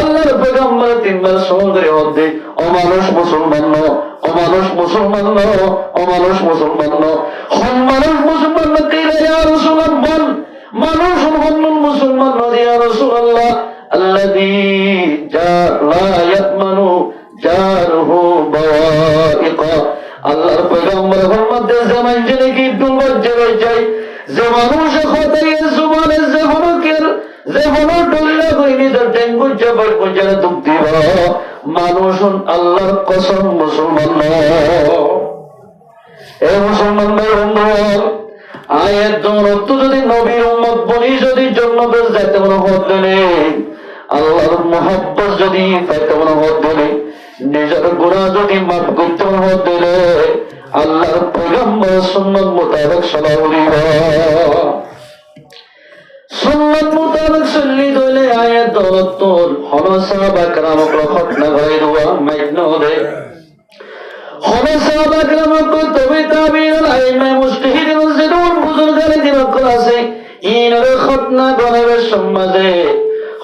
আল্লাহর পয়গম্বর তিনবার সমুদ্রের মধ্যে অমানুষ মুসলমান অমানুষ মুসলমান অমানুষ মুসলমান মানুষ মুসলমান বল মানুষ মুসলমান ইয়া রাসূলুল্লাহ আল্লাযী লা ইয়ামানু জারহু বাওয়াইকা। আল্লাহর পয়গম্বর ফরমাতে zaman জেনে কি দুর্বল জেনে যায় যে মানুষ খতায়ে জুবানের যে হরকের যে হলো ডল্লা কইনি তো ডেঙ্গু জবর পর্যন্ত দুঃখ দিব মানুষ আল্লাহর কসম মুসলমান এ মুসলমান ভাই বন্ধু আয়াত দৌলত যদি নবীর উম্মত বনি যদি জান্নাতে যেতে মনে হতো নেই আল্লাহর মহব্বত যদি পাইতে মনে হতো নেই নিজের গুনাহ যদি মাফ করতে মনে হতো আল্লাহর পয়গম্বর সুন্নাত মোতাবেক সাল্লাল্লাহু সুন্নাত মোতাবেক চলি দলে আয়াত দৌলত তোর হলো সাহাবা کرام ঘটনা করে দেওয়া মাইনো দে হলো সাহাবা کرام তবে তাবিঈন আইমা মুজতাহিদিন মুজতাহিদুন বুজুর্গানে দিন আছে ইনার ঘটনা করে সমাজে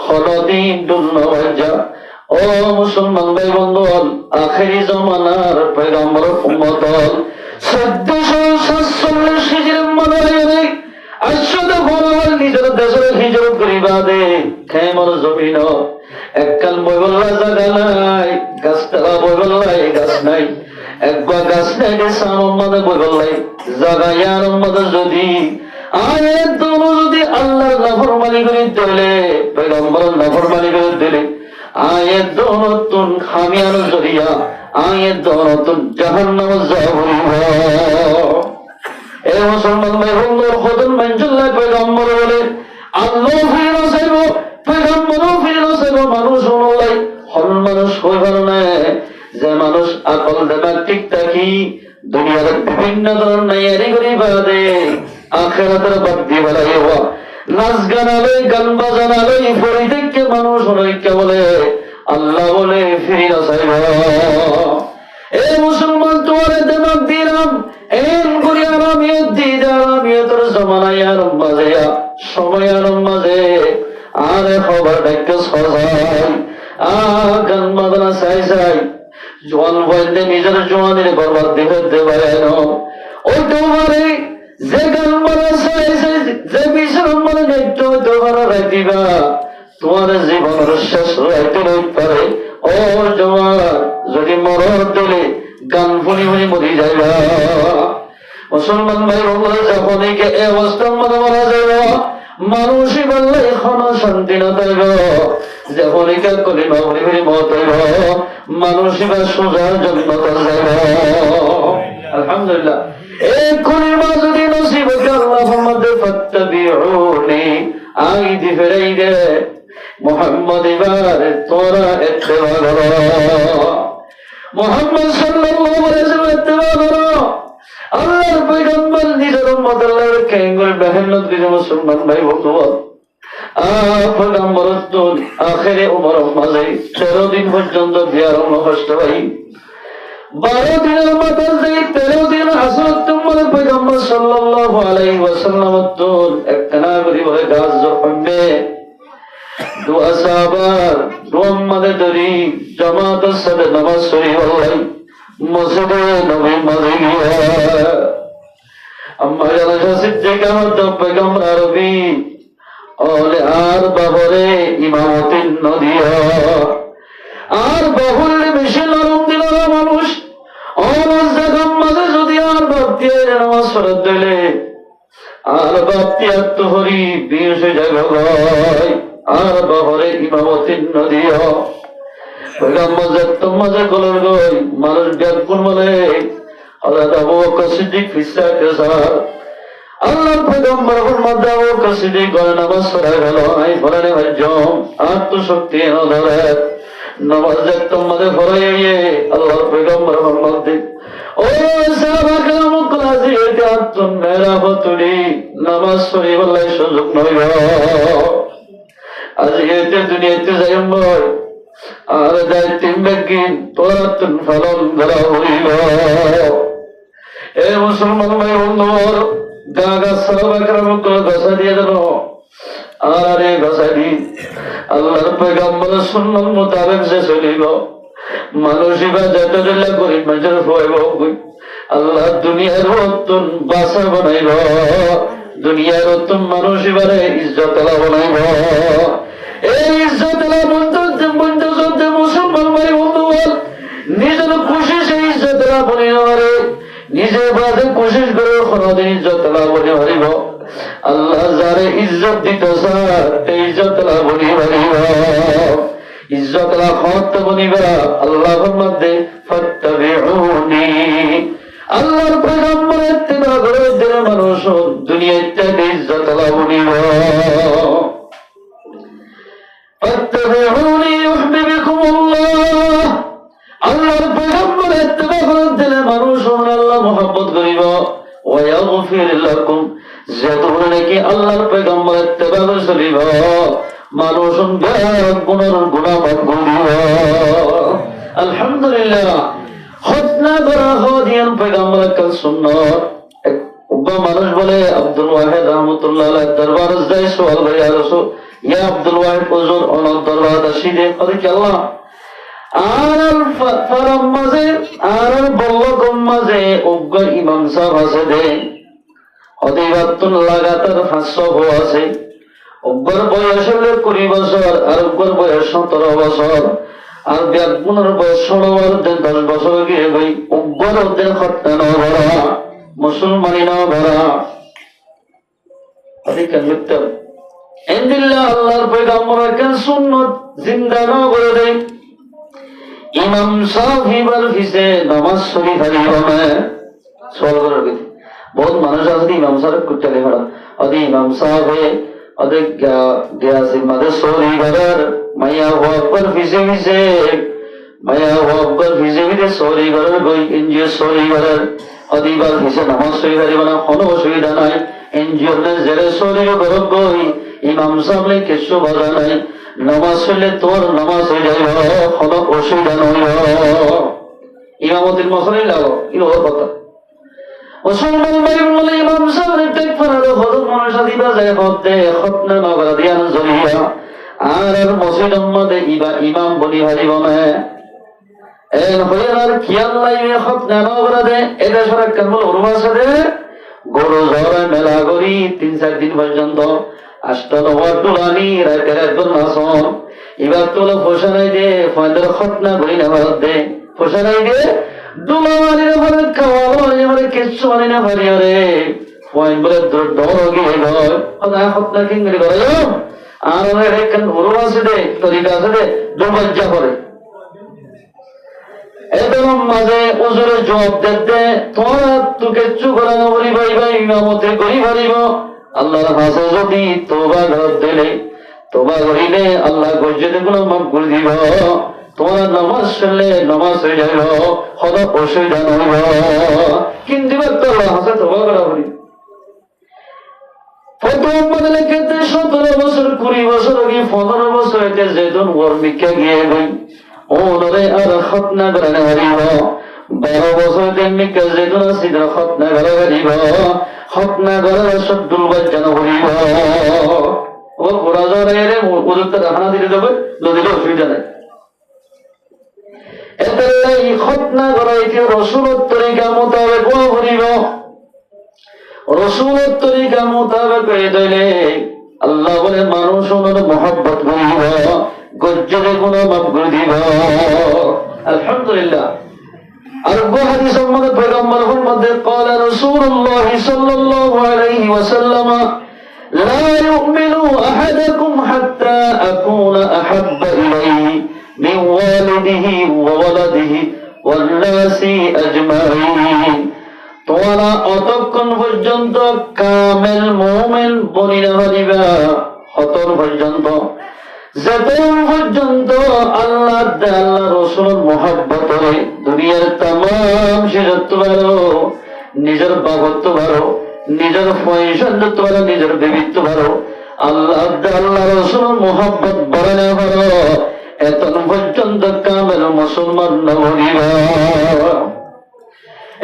হলো দিন দুনিয়া ও মুসলমান ভাই বন্ধু আখেরি জামানার পয়গম্বর উম্মত 1447 হিজরি মনে আশহাদু বলার নিজের দেশের হিজরত করিবাদে খেমর জমিন এককাল বইবল্লা জায়গা নাই গাছতলা বইবল্লাই গাছ নাই একবার গাছ নাই সামনে বইবল্লাই জায়গা ইয়ার মধ্যে যদি আয়াত দোনো যদি আল্লাহর নাফরমানি করে দিলে পয়গম্বরের নাফরমানি করে দিলে আয়াত দোনো তুন খামিয়ার জরিয়া আয়াত দোনো তুন জাহান্নাম যাবরিবা। এ মুসলমান ভাই বন্ধু খোদন মঞ্জুল্লাহ পয়গম্বর বলে আল্লাহ ফিরে আসেব পয়গম্বর ফিরে আসেব মানুষ অনুলাই হল মানুষ হয়ে গেল না যে মানুষ আকল দেবা ঠিক থাকি দুনিয়ার বিভিন্ন ধরনের এরি করি বাদে আখেরাতের বাদ্যি বেড়াই হওয়া নাচ গান আলোই গান বাজান আলোই পরিত্যাগকে মানুষ ঐক্য বলে আল্লাহ বলে ফিরে আসেব। এ মুসলমান তোমার দেমাগ দিলাম এন করি আরামিয়ত দিদ আরামিয়তের জমানায় আরম বাজে সময় আরম বাজে আরে খবর ডাক্তার সজাই গান বাজনা চাই চাই জোয়ান বলতে নিজের জোয়ানের বরবাদ দিতে পারে না ওই তোমারে যে গান বাজনা চাই চাই যে বিশ্রাম মানে নৃত্য তোমার রাখিবা তোমার জীবনের শেষ রাইতে পারে ও জোয়ান যদি মরণ দিলে গান শুনি শুনি মরি যাইবা। মুসলমান ভাই বন্ধুরা যখন এই অবস্থার মধ্যে মারা যাইব মানুষই বললে এখনো শান্তি না থাকব যখন কলিমা ভরি ভরি মত হইব মানুষই বা সোজা জন্মতা যাইব। আলহামদুলিল্লাহ এই কলিমা যদি নসিব আল্লাহ মধ্যে ফাত্তাবিউনি আই দি ফেরাই দে মুহাম্মদ এবার তোরা ইত্তেবা করো মুহাম্মদ সাল্লাল্লাহু আলাইহি ওয়াসাল্লাম ইত্তেবা করো আল্লাহর পয়গম্বর নিজের উম্মত আল্লাহর কেঙ্গল মেহনত করে মুসলমান ভাই বন্ধু পয়গম্বর তো আখেরে উমর মাঝে 13 দিন পর্যন্ত বিয়ার কষ্ট ভাই 12 দিনের মাথার যে 13 দিন হযরত উমর পয়গম্বর সাল্লাল্লাহু আলাইহি ওয়াসাল্লাম তো একখানা করে বলে গাছ জপবে দোয়া সাহাবার রহমতে দরি জামাতের সাথে নামাজ পড়ি বলাই মসজিদে নবী মাঝে গিয়া আম্মা জানা সিদ্দিকা হত পয়গম্বর আরবি ওলে আর বাবরে ইমামতিন নদিয়া আর বহুলে বেশি নরম দিল মানুষ অনাজ জাগাম মাঝে যদি আর ভক্তি নামাজ পড়ে দিলে আর ভক্তি আত্মহরি বিশ জায়গায় আর বাবরে ইমামতিন নদিয়া পয়গম্বর যত্তম মাঝে গলর গই মানুষ ব্যাকুল বলে হযরত আবু বকর সিদ্দিক ফিসলাকে স্যার আল্লাহর পয়গম্বর মধ্যে আবু বকর সিদ্দিক গলে নামাজ পড়া গেল আই পড়ানে হজম আত্মশক্তি ধরে নামাজ যত্তম মাঝে পড়াইয়ে আল্লাহর পয়গম্বর মধ্যে ও সাহাবা کرام ক্লাসে এতে আত্ম মেরাবতুলি নামাজ পড়ি বলে সুযোগ নইব আজ এতে দুনিয়াতে যাইম আর দায়িত্ব বেগিন তোরা তুন ফলন ধরা হইল। এ মুসলমান ভাই বন্ধুর গা গা সাহাবা کرام গাছা দিয়ে দেন আরে বাসারি আল্লাহর পয়গম্বরের সুন্নাত মোতাবেক যে চলিব মানুষই বা যতদিল্লা গরিব মানুষের ভয় কই আল্লাহ দুনিয়ার অত্যন বাসা বানাইব দুনিয়ার অত্যন মানুষই বারে ইজ্জতলা বানাইব এই ইজ্জতলা বন্ধু মুসলমান ভাই বন্ধু বল নিজের খুশি সেই ইজ্জতলা বনে পারে নিজে বাদে কোশিশ করে কোনদিন ইজ্জতলা বনে পারিব আল্লাহ যারে ইজ্জত দিত স্যার এই ইজ্জতলা বনে পারিব ইজ্জতলা খত বনিবা আল্লাহর মধ্যে ফাত্তাবিউনি আল্লাহর পয়গম্বরের ইত্তিবা করে দিলে মানুষ দুনিয়াতে ইজ্জতলা বনিব ফাত্তাবিউনি ইউহিব্বুকুমুল্লাহ আল্লাহর পয়গম্বরের ইত্তিবা করে দিলে মানুষ আল্লাহ মহব্বত করিব ওয়া ইয়াগফির লাকুম যতক্ষণ নাকি আল্লাহর পয়গম্বরের ইত্তিবা করে চলিব মানুষ গুনাহ মাফ করিব আলহামদুলিল্লাহ খতনা করা হদিয়ান পয়গম্বরের কাল সুন্নাত মানুষ বলে আব্দুল ওয়াহিদ রহমাতুল্লাহ আলাইহি দরবার যায় সওয়াল করে ইয়া রাসূল ইয়া আব্দুল ওয়াহিদ হুজুর ওনার দরবার আসিদে কই কি আল্লাহ আর ফারাম মাঝে আর বল্লকম মাঝে উগ্র ইমাম সাহেব আছে দে অদিবাতুন লাগাতার 500 আছে উগ্র বয়স হলে 20 বছর আর উগ্র বয়স 17 বছর আর ব্যাগুনের বয়স 16 10 বছর গিয়ে গই উগ্র ওদের খতনা ভরা মুসলমানি না ভরা অধিকার লিখতে ইনদিল্লাহ আল্লাহর পয়গম্বরের কাল সুন্নাত জিন্দা না করে দেয় ইমাম সাহেবের ফিসে নামাজ শরীফ হারিয়ে সওয়াল করার গতি বহুত মানুষ আছে ইমাম সাহেব কুটলে পড়া আদি ইমাম সাহেব অধিক গিয়াসি মাদে সরি ঘরের মাইয়া ওয়াকর ফিসে মাইয়া ওয়াকর ফিসে সরি ঘরের গই এনজিও সরি ঘরের অদিবার ফিসে নামাজ শরীফ হারিয়ে না কোনো অসুবিধা নাই এনজিও নে জেরে সরি ঘর গই ইমাম সাহেব কিছু বাধা নাই নামাজ পড়লে তোর নামাজ হয়ে যাইব কোনো অসুবিধা নয় ইমামতির মশাই লাগো ইনোর কথা মুসলমান ভাই বলে ইমাম সাহেব টেক ফারালো হযরত মানুষ দিবা যায় হতে খতনা নগর দিয়ান জলিয়া আর মসজিদ মধ্যে ইমাম বলি হারিব না এর হয়ে আর কিয়াল লাইবে খতনা নগর দে এটা সরকার কেবল উরমাসে দে গরু জরা মেলা করি 3-4 দিন পর্যন্ত আষ্টল ওয়াটুলানি রাতের একদম নাসম এবার তো ফোসানাই দে ফায়দার খতনা করি না ভারত দে ফোসানাই দে দুলামানি না ভারত খাওয়ালো এবারে কিছু মানি না ভারি রে পয়েন্ট বলে দৌড় গিয়ে গয় আদা খতনা কিংরি করে আর ওরে কেন ওর আছে দে তরিকা আছে দে দুর্বজ্জা করে এদের মাঝে ওজুরে জবাব দিতে তোরা তো কিছু করে না বলি ভাই ভাই ইমামতে করি পারিব আল্লাহর কাছে যদি তওবা দিলে তওবা করিলে আল্লাহ গজতে গুনাহ মাফ করে দিব তোমার নামাজ পড়লে নামাজ হয়ে যাবে কোনো অসুবিধা নয় কিন্তু তো আল্লাহ কাছে তওবা করা বলি প্রথম বদলে কেটে 17 বছর 20 বছর কি 15 বছর এতে যেদিন ওরমিকে গিয়ে গই ওরে আর খতনা করে না হারিব 12 বছর তেমনি কে যেদিন সিধা খতনা করে হারিব খতনা করে সব দুলবাই জানা হইব ও ঘোরা যাওয়ার এর ওদের রাখনা দিতে দেবে নদীর অসুবিধা নাই এতে এই খতনা করা এটি রসুলের তরিকা মোতাবেক হইব রসুলের তরিকা মোতাবেক হয়ে দিলে আল্লাহ বলে মানুষ ওনার মহব্বত করিব গজ্জরে গুনাহ মাফ করে দিব আলহামদুলিল্লাহ আর হাদিসের মধ্যে পয়গম্বরের মধ্যে قال رسول الله صلى الله عليه وسلم لا يؤمن احدكم حتى اكون احب اليه من والده وولده والناس اجمعين তোমরা অতক্ষণ পর্যন্ত কামেল মুমিন বনিনা হইবা অতক্ষণ পর্যন্ত যতক্ষণ পর্যন্ত আল্লাহ রসুলের মহব্বত হয় দুনিয়ার তাম সিজত্ব ভালো নিজের বাবত্ব ভালো নিজের পয়সাত্ব ভালো নিজের বিবিত্ব ভালো আল্লাহ রসুলের মহব্বত বড় না ভালো এতক্ষণ পর্যন্ত কামেল মুসলমান না বলিবা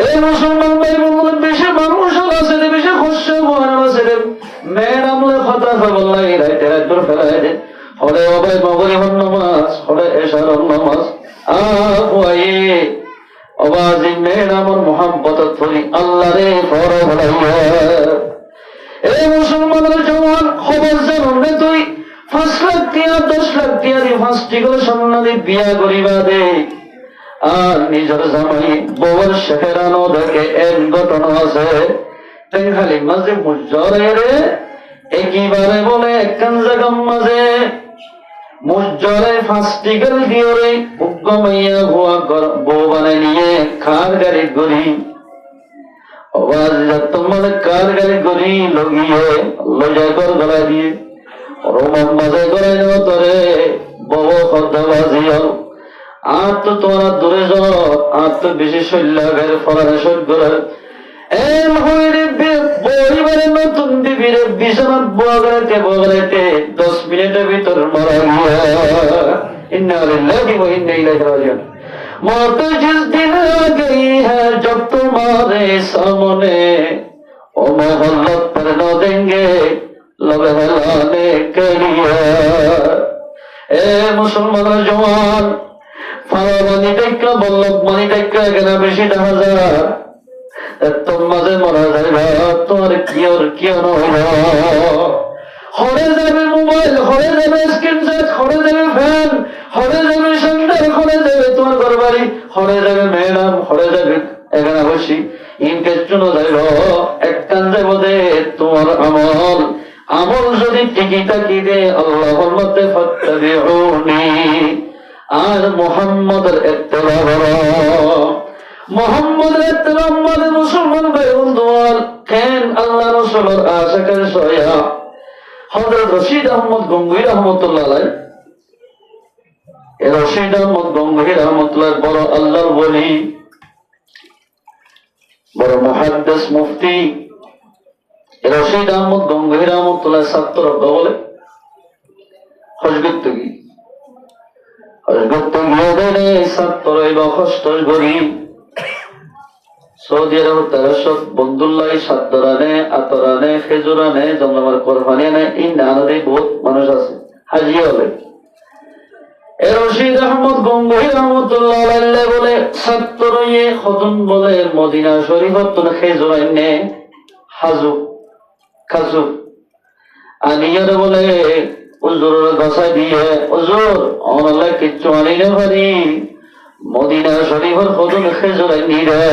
এই মুসলমান ভাই বললেন বেশি মানুষ আছে বেশি খুশি আছে মেয়েরামলে কথা বললাই রাইতে রাত করে ফেলাই দে হরে অবাই মগরি হন নামাজ হরে এশার নামাজ আয়ে অবাজি মেয়েরামর মোহাম্মত থরি আল্লাহ রে ফর হলাইয়া এই মুসলমানের জওয়ান খবর জানুন রে তুই 5 লাখ টিয়া 10 লাখ টিয়া দিয়ে 5টি করে সন্ন্যাসী বিয়া করিবা দে আর নিজের জামাই বউর শেহরানো দেখে এক ঘটনা আছে তাই খালি মাঝে মুজরে রে একেবারে বলে একখান জায়গার মাঝে মুজরে 5টি গেল দিয়ে রে উগ্গমাইয়া ভুয়া বউ বানাই নিয়ে খার গাড়ি গড়ি আওয়াজ তোমার কার গাড়ি গড়ি লগিয়ে লজা কর গলা দিয়ে রোমান মাঝে গড়াই নেব তোরে বউ খদ্দাবাজি হল আর তো তোরা দূরে যাও আর তো বেশি শৈল্যের ফলানে সহ্য পরিবারের নতুন বিবিরে বিছানাত বগাইতে 10 মিনিটের ভিতর মারা গিয়া ইন্না লিল্লাহি ওয়া ইন্না ইলাইহি রাজিউন मौत जिस दिन आ गई है जब तुम्हारे सामने ओ मोहल्लत पर न देंगे लब हिलाने के लिए ए मुसलमान जवान ফারামানি টাকা বল্লভ মানি টাকা এখানে বেশি দেখা যায় তোর মাঝে মরা যাইবা তোমার কি হরে যাবে মোবাইল হরে যাবে স্ক্রিন সেট হরে যাবে ফ্যান হরে যাবে সন্ধ্যা হরে যাবে তোমার ঘর বাড়ি হরে যাবে ম্যাডাম হরে যাবে এখানে বসি ইনকে চুনো যাইব এক কান যাইব দে তোমার আমল যদি টিকি টাকি দে আল্লাহর মধ্যে ফাত্তাবিউনি আর মুহাম্মাদের ইত্তেবা করো মুহাম্মাদের ইত্তেবা মানে মুসলমান ভাই বন্ধুগণ কেন আল্লাহ রাসূলের আশিকের সয়া হযরত রশিদ আহমদ গঙ্গুহি রাহমাতুল্লাহ আলাইহি রশিদ আহমদ গঙ্গুহি রাহমাতুল্লাহ বড় আল্লাহর ওলি বড় মুহাদ্দিস মুফতি রশিদ আহমদ গঙ্গুহি রাহমাতুল্লাহ ছাত্র বলে হযরত কি সৌদি আরব 1300 বন্ধুল্লাহ সাতরানে আতরানে খেজুরানে জমজমার কোরবানি আনে ইন্দানে বহুত মানুষ আছে হাজি হলে রশিদ আহমদ গঙ্গুহি রাহমাতুল্লাহ আলাইহি বলে ছাত্রয়ে খতন বলে মদিনা শরীফত খেজুরাইনে হাজু খাজু আনিয়ার বলে হুজুর গসা দিয়ে হুজুর অনলা কিচ্ছু আনিলে পারি মদিনা শরীফের খতন খেজুরাই নিরে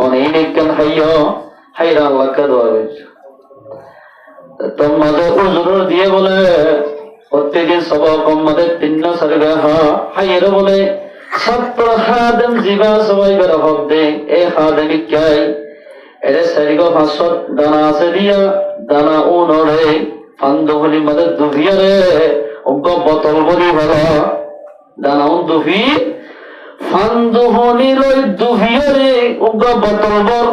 অনেক কেন হাইরা আল্লাহ কাদওয়াবে তোমাদের হুজুর দিয়ে বলে প্রত্যেকদিন সবাব আমাদের 3 সারগা হাইরা বলে ছাত্র খাদেম জিবা সবাই বের হবে এই খাদেম কাই এর সারিগো 500 দানা আছে দিয়া দানা উনরে ফান্দহলি মদে দুভিয়ারে ওগো বোতল বলি ভালো দানা উন দুভি ফান্দহনি লই দুভিয়ারে ওগো বোতল বর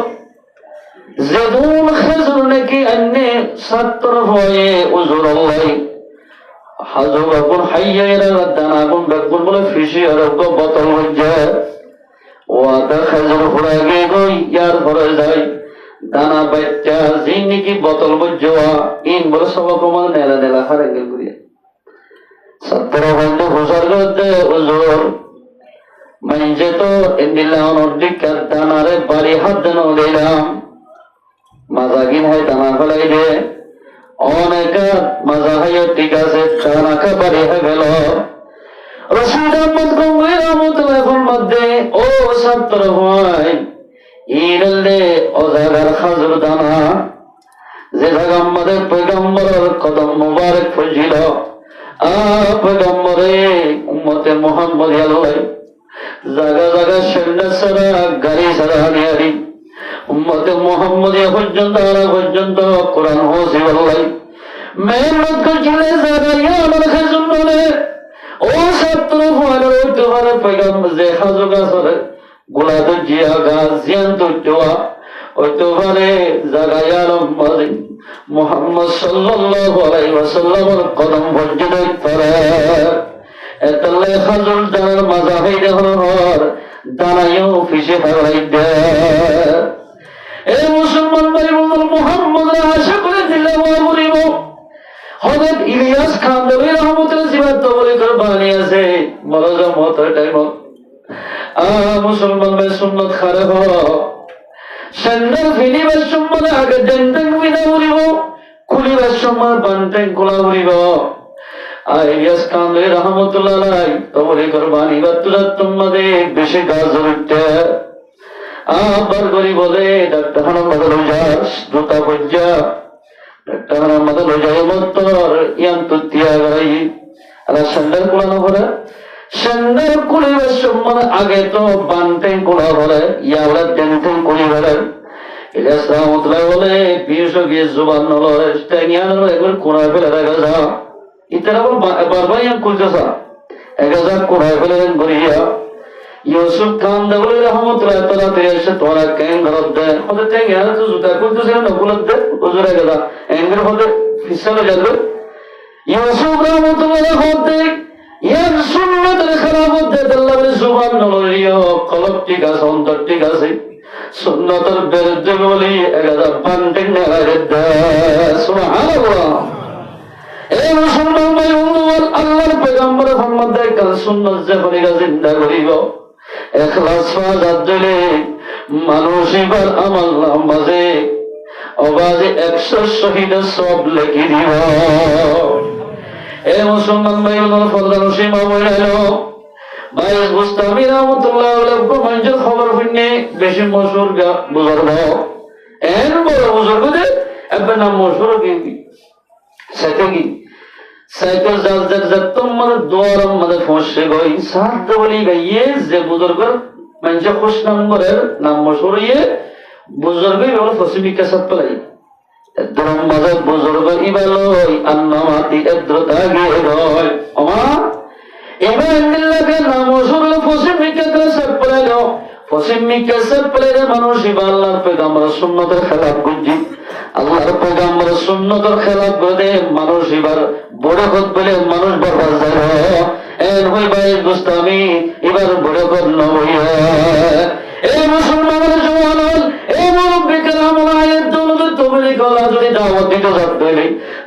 জেদুন খেজুর নাকি আন্নে ছাত্র হয়ে হুজুর আল্লাহ হাজু বাকুন হাইয়ারা দানা গুন বাকুন বলে ফিসি আর ওগো বোতল হইছে ওয়াদা খেজুর ফুরাগে গই ইয়ার পরে যাই দানা বাচ্চা জিন্দিগি বোতল বজ্জোয়া ইন বলে সব প্রমাণ নেলা নেলা হারে গেল করিয়া ছাত্র বন্ধু হুজুর গদে হুজুর মাইজে তো ইন্দিল্লাহ অর্ধিকার দানারে বাড়ি হাত দেন দিলাম মাজাগিন হয় দানা ফেলাই দে অনেক মাজা হয় ঠিক আছে দানা খাবারে হয়ে গেল রশিদ আহমদ গঙ্গুহি রাহমাতুল্লাহ মধ্যে ও ছাত্র ভাই ইরলে অজাগার খাজুর দানা যে জায়গা আমাদের পয়গম্বরের কদম মুবারক ফজিল পয়গম্বরে উম্মতে মুহাম্মদ আল্লাহ জায়গা জায়গা সৈন্য ছাড়া গাড়ি ছাড়া হারিয়ারি উম্মতে মুহাম্মদ পর্যন্ত পর্যন্ত কোরআন হসি আল্লাহ মেহনত করছিলে জায়গা আমার খাজুর বলে ও ছাত্র ভাই ওইতে পারে পয়গম্বর যে খাজু গাছ গোলা তো জিয়া গাছ জিয়ান তো জোয়া ওই তো পারে জায়গায় আরম্ভে মুহাম্মদ সাল্লাল্লাহু আলাইহি ওয়াসাল্লামের কদম পর্যন্ত পড়ে এতলে খাজুল দানার মাজা হইতে হর দানায়ও ফিসে হারাই দে এই মুসলমান ভাই বন্ধু মুহাম্মদ আশা করে দিলে বাবুরি মরজা মতের টাইম মুসলমান ভাই সুন্নত খারে হ সেন্ডার ফিলিবার সময় আগে ডেন্টেন বিনা উড়িব খুলিবার সময় বান্টেন খোলা উড়িব আইয়াস কামলে রহমতুল্লাহ আলাই তোরে কুরবানি বাতুরা তোমাদে বেশি গাছ উঠতে আবার গরি বলে ডাক্তার হানামদ লজাস জুতা বজ্জা ডাক্তার হানামদ লজাই মতর ইয়ান তুতিয়া গাই আর সেন্ডার কোলানো করে সেন্ডার কুলিবার সময় আগে তো বান্টেন খোলা করে ইয়াওরা ডেন্টেন কুলি করে ইলিয়াস রহমতুল্লাহ বলে বিশ গিয়ে জুবান নলয় স্টেনিয়ান একবার কোনা ফেলে রাখা যা ইতারা বারবার ইয়ান খুলতেছা 1000 কোনা ফেলে গড়িয়া ইউসুফ খান দাবলে রহমতুল্লাহ তাআলা তেরে তোরা কেন গরব দে ওদের থেকে আর তো জুতা খুলতেছে না খুলত দে হুজুরে গেলা এঙ্গের হতে ফিসালো যাবে ইউসুফ রহমতুল্লাহ হতে ইয়ার সুন্নাতের খেলাফত দে আল্লাহ বলে জুবান নলয় কলব ঠিক আছে অন্তর ঠিক আছে সুন্নতের বিরুদ্ধে বলি 1000 বান্টেন নেগারে সুবহানাল্লাহ এই মুসলমান ভাই বন্ধুগণ আল্লাহর পয়গম্বর মুহাম্মদ কাল সুন্নাত যে পরিগা জিন্দা করিব ইখলাস ফাজাত দিলে মানুষ এবার আমল নামাজে অবাজে 100 শহীদের সব লেখি দিব এই মুসলমান ভাই বন্ধুগণ ফরদান সীমা বইলালো ভাই মুস্তামি রহমতুল্লাহ আলাইহি প্রমাণের খবর শুনে বেশি মশহুর বুজুর্গ এন বড় বুজুর্গ যে अब नाम मशहूर की सकेगी साइकिल जब तुम मत द्वार मत फंसे गई साथ बोली गई ये जे बुजुर्ग मंजे खुश नंबर है नाम मशहूर ये बुजुर्ग भी और फसीमी के साथ पलाई द्रम मत बुजुर्ग इबालोई अन्नमाती एद्रता गेरोय अमा इबानिल्लाह के नाम मशहूर फसीमी के साथ पलाई लो फसीमी के साथ पलाई মানুষ ইবাল্লাহ পয়গম্বর সুন্নতের খেলাফ গুজি আল্লাহর পয়গম্বর সুন্নতের খেলাফ করে মানুষ এবার বড় হত বলে মানুষ বরবাদ যায় এর হই ভাই গোস্তামি এবার বড় কর নয় এই মুসলমানের জওয়ান এই মুরব্বি کرام আয়াত দৌলত তোমরে গলা যদি দাওয়াত দিতে যাবে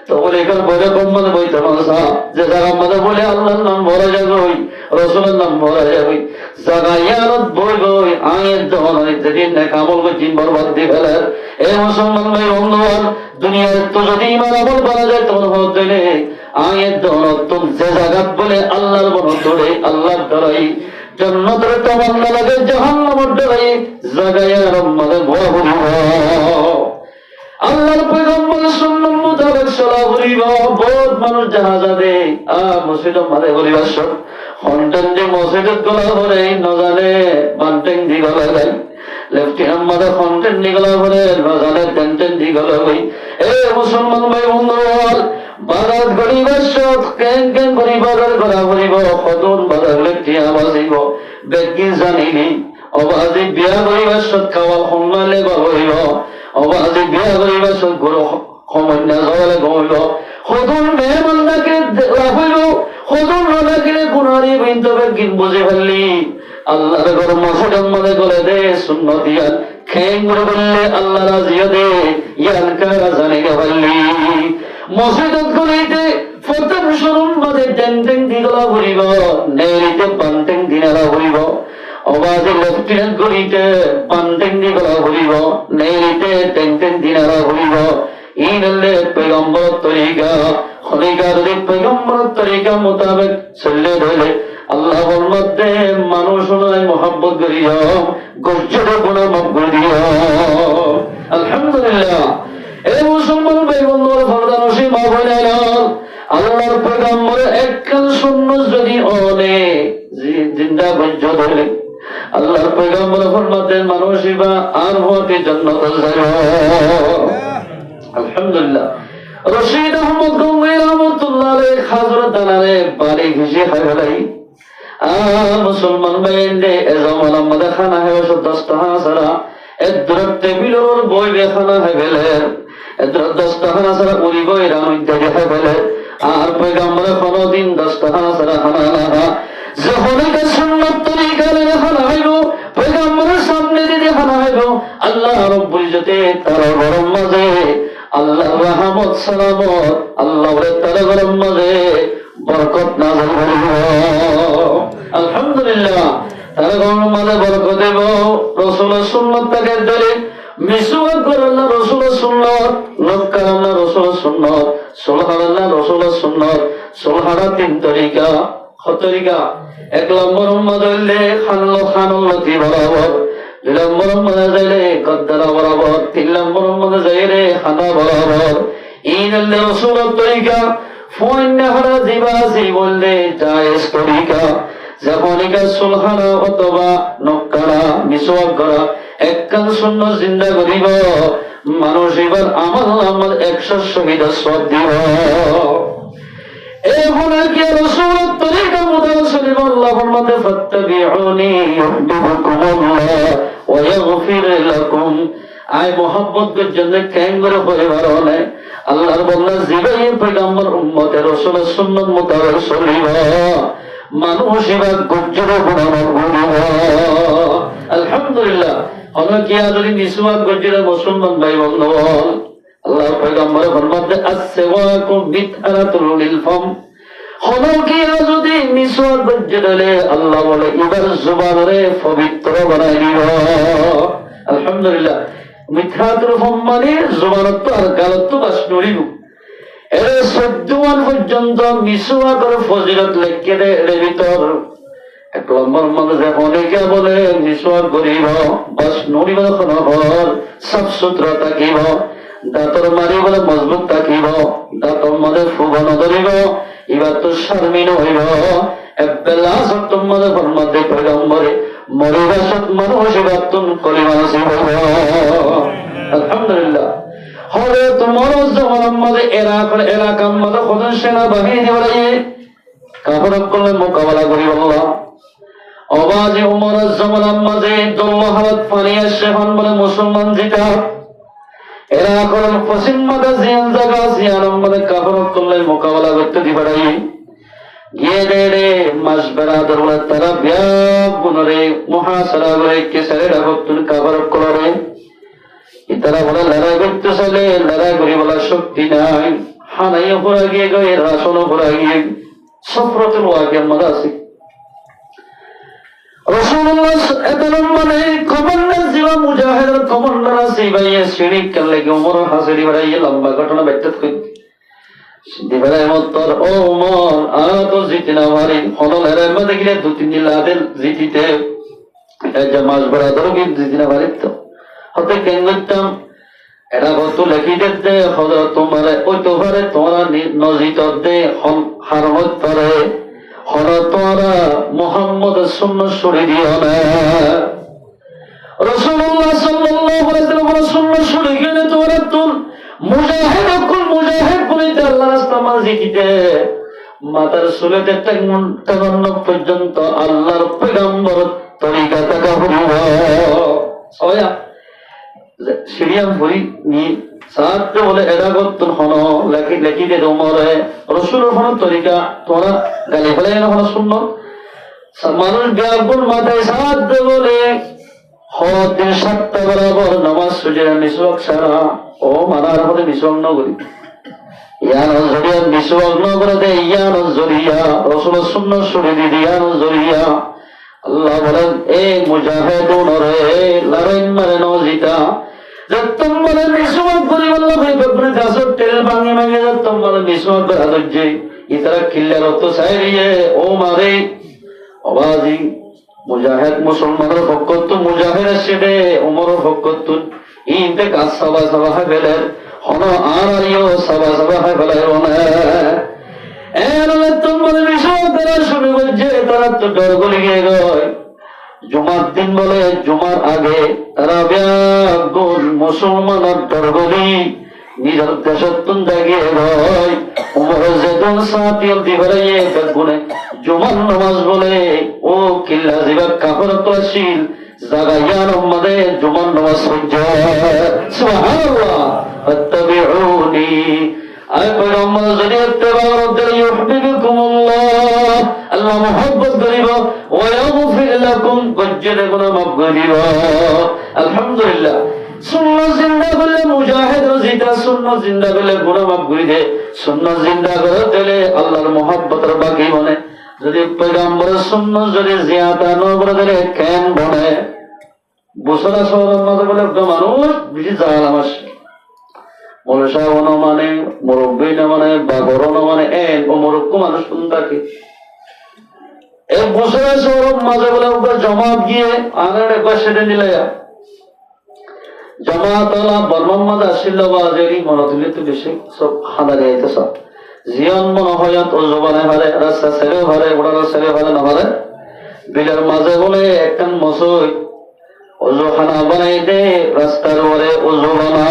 তোমরে কর বড় কম্মন বইতে মাসা যে জায়গা মধ্যে বলে আল্লাহর নাম বলা যাবে রাসূলের নাম বলা যাবে জায়গা ইয়ারত বলবই আয়াত দৌলত যেদিন না কামল জিন বরবাদ দি ফেলে এই মুসলমান ভাই বন্ধুগণ দুনিয়ার তো যদি ঈমান আমল করা যায় তখন হতে নেই আয়াত দৌলত তুম যে জায়গা বলে আল্লাহর বনো তোরে আল্লাহর ডরাই জান্নাতের তামান্না লাগে জাহান্নামের ডরাই জায়গায় রহমতে বহরিব আল্লাহর পয়গম্বর সুন্নাত মোতাবেক চলা করিব বহুত মানুষ জাহাজা দে মসজিদ মারে বলিবার সব হন্টেন যে মসজিদত গলা করে না জানে বান্টেন দি গলা যায় লেফটেন্যান্ট মারে হন্টেন দি গলা করে না জানে টেনটেন দি গলা হই এ মুসলমান ভাই বন্ধুগণ বাজার গরিবার সব কেন কেন করি বাজার করা করিব কতন বাজার লেফটিয়া বাজিব বেগি জানিনি অবাজি বিয়া করিবার সব খাওয়া সন্মানে বাহিব অবাজি বিয়া করিবার সব গুরু সমন্যা জলে গমিব সদন মেহমানদাকে লাভইব সদন রানাকে গুণারি বিন্দবে গিন বুঝে ফেললি আল্লাহর ঘর মসজিদের মধ্যে গলে দে সুন্নতিয়া খেং করে বললে আল্লাহ রাজিয়া দে ইয়ান কারা জানি ফেললি মসজিদত গলিতে ফতম শরম মধ্যে টেনটেন দিগলা ভরিব নেরিতে পান্টেন দিনালা ভরিব অবাজে লেফটেন্যান্ট গলিতে পান্টেন দিগলা ভরিব নেরিতে টেনটেন দিনালা ভরিব ইনলে পয়গম্বর তরিকা খলিকার পয়গম্বর তরিকা মোতাবেক চললে ধরে আল্লাহর মধ্যে মানুষ নয় মোহাব্বত করিও গজ্জরে গুনাহ মাফ করিও আলহামদুলিল্লাহ এই মুসলমান ভাই বন্ধুরা ফরদান সীমা বলেন আল্লাহর পয়গম্বরের একখান সুন্নাত যদি ওনে জিন্দা গজ্জ ধরে আল্লাহর পয়গম্বর ফরমাতেন মানুষ ইবা আর হতে জান্নাত যাবে আলহামদুলিল্লাহ রশিদ আহমদ গঙ্গোই রহমাতুল্লাহ আলাইহি হাজরত দানারে বাড়ি ঘিসে খাইলাই মুসলমান ভাইন্দে এ জামানা মধ্যে খানা হয় 10 টাকা ছাড়া এদ্রত টেবিলর বই খানা হয় বেলে এদ্রত 10 টাকা ছাড়া উড়ি বই রাম ইত্যাদি হয় বেলে আর পয়গম্বর কোনদিন 10 টাকা ছাড়া খানা না যখন কে সুন্নাত তরিকালে খানা হইব পয়গম্বরের সামনে দিদি খানা হইব আল্লাহ রাব্বুল ইজ্জতে তার গরম মাঝে আল্লাহর রহমত সালামত আল্লাহর তার গরম মাঝে বরকত নাযিল করিব আলহামদুলিল্লাহ তারা গরম মাঝে বরকত দেব রাসূলের সুন্নাত তাকে দলিল মিসওয়াক করাল্লাহ রাসূলের সুন্নাত নক্কারাল্লাহ রাসূলের সুন্নাত সুলহানাল্লাহ রাসূলের সুন্নাত সুলহানা তিন তরিকা তরিকা এক নম্বর উম্মত হইলে খানুল্লাতি বরাবর দুই নম্বর উম্মত যাইলে কদ্দারা বরাবর তিন নম্বর উম্মত যাইলে খানা বরাবর এই হইলে রাসূলের তরিকা ফোনাহারা জিবাসি বললে জায়েজ তরিকা যখনইকা সুলহানা অথবা নক্কারা মিসওয়াক করা একখান শূন্য জিন্দা করিব মানুষ এবার আমার 100 শহীদ সব দিব এখন কি রাসূলের তরিকা মোতাবেক চলিব আল্লাহ ফরমাতে ফাত্তাবিউনি ইউহিব্বুকুমুল্লাহ ওয়া ইয়াগফির লাকুম আয় মোহাম্মতের জন্য কেন করে পরিবার হলে আল্লাহর বন্দা জিবাই পয়গম্বর উম্মতের রাসূলের সুন্নাত মোতাবেক চলিব মানুষ এবার গুজরে গুনাহ গুনাহ আলহামদুলিল্লাহ আমরা কি যদি মিসওয়াক গুজরে মুসলমান ভাই বন্ধুগণ আল্লাহর পয়গম্বর ফরমাতে আসওয়াকু বিতআরাতুল লিল ফাম হলো কি যদি মিসওয়াক গুজরে আল্লাহ বলে এবার জুবানরে পবিত্র বানাই দিব আলহামদুলিল্লাহ মিথ্যাতুল ফাম মানে জুবানত আর গালত বাস নড়িব এর 14 পর্যন্ত মিসওয়াকের ফজিলত লেখকে দে এর ভিতর এক নম্বর মধ্যে অনেকে বলে মিসওয়াক করিব বাস নড়িব খনহর সাফ সুতরা থাকিব দাঁতর মারি বলে মজবুত থাকিব দাঁতর মধ্যে ফুবন ধরিব এবার তো শারমিন হইব একবেলা সত্যম মধ্যে ফরমাতে পয়গম্বরে মরিবা সত মানুষ এবার তুন কলিমা নসিব আলহামদুলিল্লাহ হবে তোমার জমানার মধ্যে এলাকার মধ্যে কোন সেনাবাহিনী বাড়িয়ে কাপড় করলে মোকাবেলা করি বললাম অবাজে উমরের জমানার মাঝে দোল্লাহাত পানি আসে হন বলে মুসলমান জিতা এরা করেন পশ্চিম মাথা জিয়ান জায়গা জিয়ান মধ্যে কাপড় করলে মোকাবেলা করতে দি বাড়াই গিয়ে রে মাস বেড়া ধরলে তারা ব্যাগ গুণরে মহাসারা করে কেসারে রাখত তুমি কাপড় করে তারা বলে লড়াই করতে চাইলে লড়াই করি বলার শক্তি নাই হানাইও ঘোরা গিয়ে গিয়ে রাসনও ঘোরা গিয়ে সফরতুল ওয়াকিয়ার মধ্যে আছে রাসূলুল্লাহ এতজন মানে কমান্ডার জিবা মুজাহিদের কমান্ডার আছে ভাইয়া শিরিক করলে কি ওমর হাজিরি বাড়াইয়ে লম্বা ঘটনা ব্যাখ্যা করি দিবারে মতর ও ওমর তো জিতে না পারি হনল এর মধ্যে গিয়ে 2-3 দিন লাদের জিতিতে এটা যে মাস বড় ধরো কি জিতে না পারি তো হতে কেন করতাম এটা কত লেখি দে হজরত তোমার ওই তো পারে তোমরা নজিত দে হারমত পারে হর তোমরা মুহাম্মদ সুন্নাত সরে দিও না রাসূলুল্লাহ সাল্লাল্লাহু আলাইহি ওয়াসাল্লাম সুন্নাত সরে গেলে তোমরা তুল মুজাহিদ কুল মুজাহিদ বলিতে আল্লাহ রাস্তা মাঝে দিতে মাতার সুলেতে তাগন্ন পর্যন্ত আল্লাহর পয়গম্বর তরিকা তাকা হইব ওয়া সিরিয়াম হই নি সাথে বলে এরা করতেন হন লেখি দে উমরে রাসূলের হন তরিকা তোরা গালি ফেলে না হন শুনলো মানুষ ব্যাগুন মাথায় সাথে বলে হতে 7টা বরাবর নামাজ সুজেরা মিসওয়াক সারা ও মানার হতে মিসওয়াক ন করি ইয়ান জরিয়া মিসওয়াক ন করে দে ইয়ান জরিয়া রাসূলের সুন্নাত শুনে দি ইয়ান জরিয়া আল্লাহ বলেন এ মুজাহিদুন রে লড়াই মানে নজিতা যতম বলে মিসওয়াক করি আল্লাহ ভাই বকরে গাছর তেল ভাঙে ভাঙে যতম বলে মিসওয়াক করে আদর্জে ইতারা কিল্লার তো সাইরিয়ে ও মারে আওয়াজি মুজাহিদ মুসলমানের ফকত মুজাহিদ সেদে ওমরের ফকত ইনতে গাছ সাবা সাবা হয় ফেলে হন আর আরিও সাবা সাবা হয় ফেলে ওনা এর যতম বলে মিসওয়াক করে শুরু করছে তারা তো ডর গলে গিয়ে গয় জুমার দিন বলে জুমার আগে তারা ব্যাগুন মুসলমানের দরগলি নিজের দেশত্বন জাগিয়ে রয় উমর যেদিন সাথিয়ল দিবারাইয়ে ব্যাগুনে জুমার নামাজ বলে ও কিল্লা জিবার কাপড় তোয়াশিল জাগাইয়ার উম্মাদে জুমার নামাজ সহ্য সুবহানাল্লাহ ফাত্তাবিউনি আয় পয়গম্বর যদি ইত্তেবা করতে ইউহিব্বুকুমুল্লাহ আল্লাহ মুহাব্বত করিব ওয়া ইয়াগফির লাকুম গজ্জের গুনাহ মাফ করিব আলহামদুলিল্লাহ সুন্নাত জিন্দা করলে মুজাহিদ জিতা সুন্নাত জিন্দা করলে গুনাহ মাফ করে দে সুন্নাত জিন্দা করে দিলে আল্লাহর মুহাব্বতের বাকি বনে যদি পয়গম্বরের সুন্নাত যদি জিয়াদা নবরে দিলে কেন বনে বুসরা শহরের মাঝে বলে একটা মানুষ বেশি জাহাল আমার মলসা মানে মুরব্বী না মানে বা বড় না মানে ও মুরব্ব মানুষ শুন থাকে এই বুসরা শহরের মাঝে বলে ওকে জমাত গিয়ে আনার একবার সেটে নিলে জমাতলা বর্মন মাঝে আসছিল বা যে মনে তুলে তো বেশি সব হাদারে আইতেছ জীবন মনে হয় ও জবানে হারে রাস্তা ছেড়ে হারে ওড়ার ছেড়ে হারে না হারে বিলের মাঝে বলে একখান মসই ওজোখানা বানাই দে রাস্তার ওরে ওজো বানা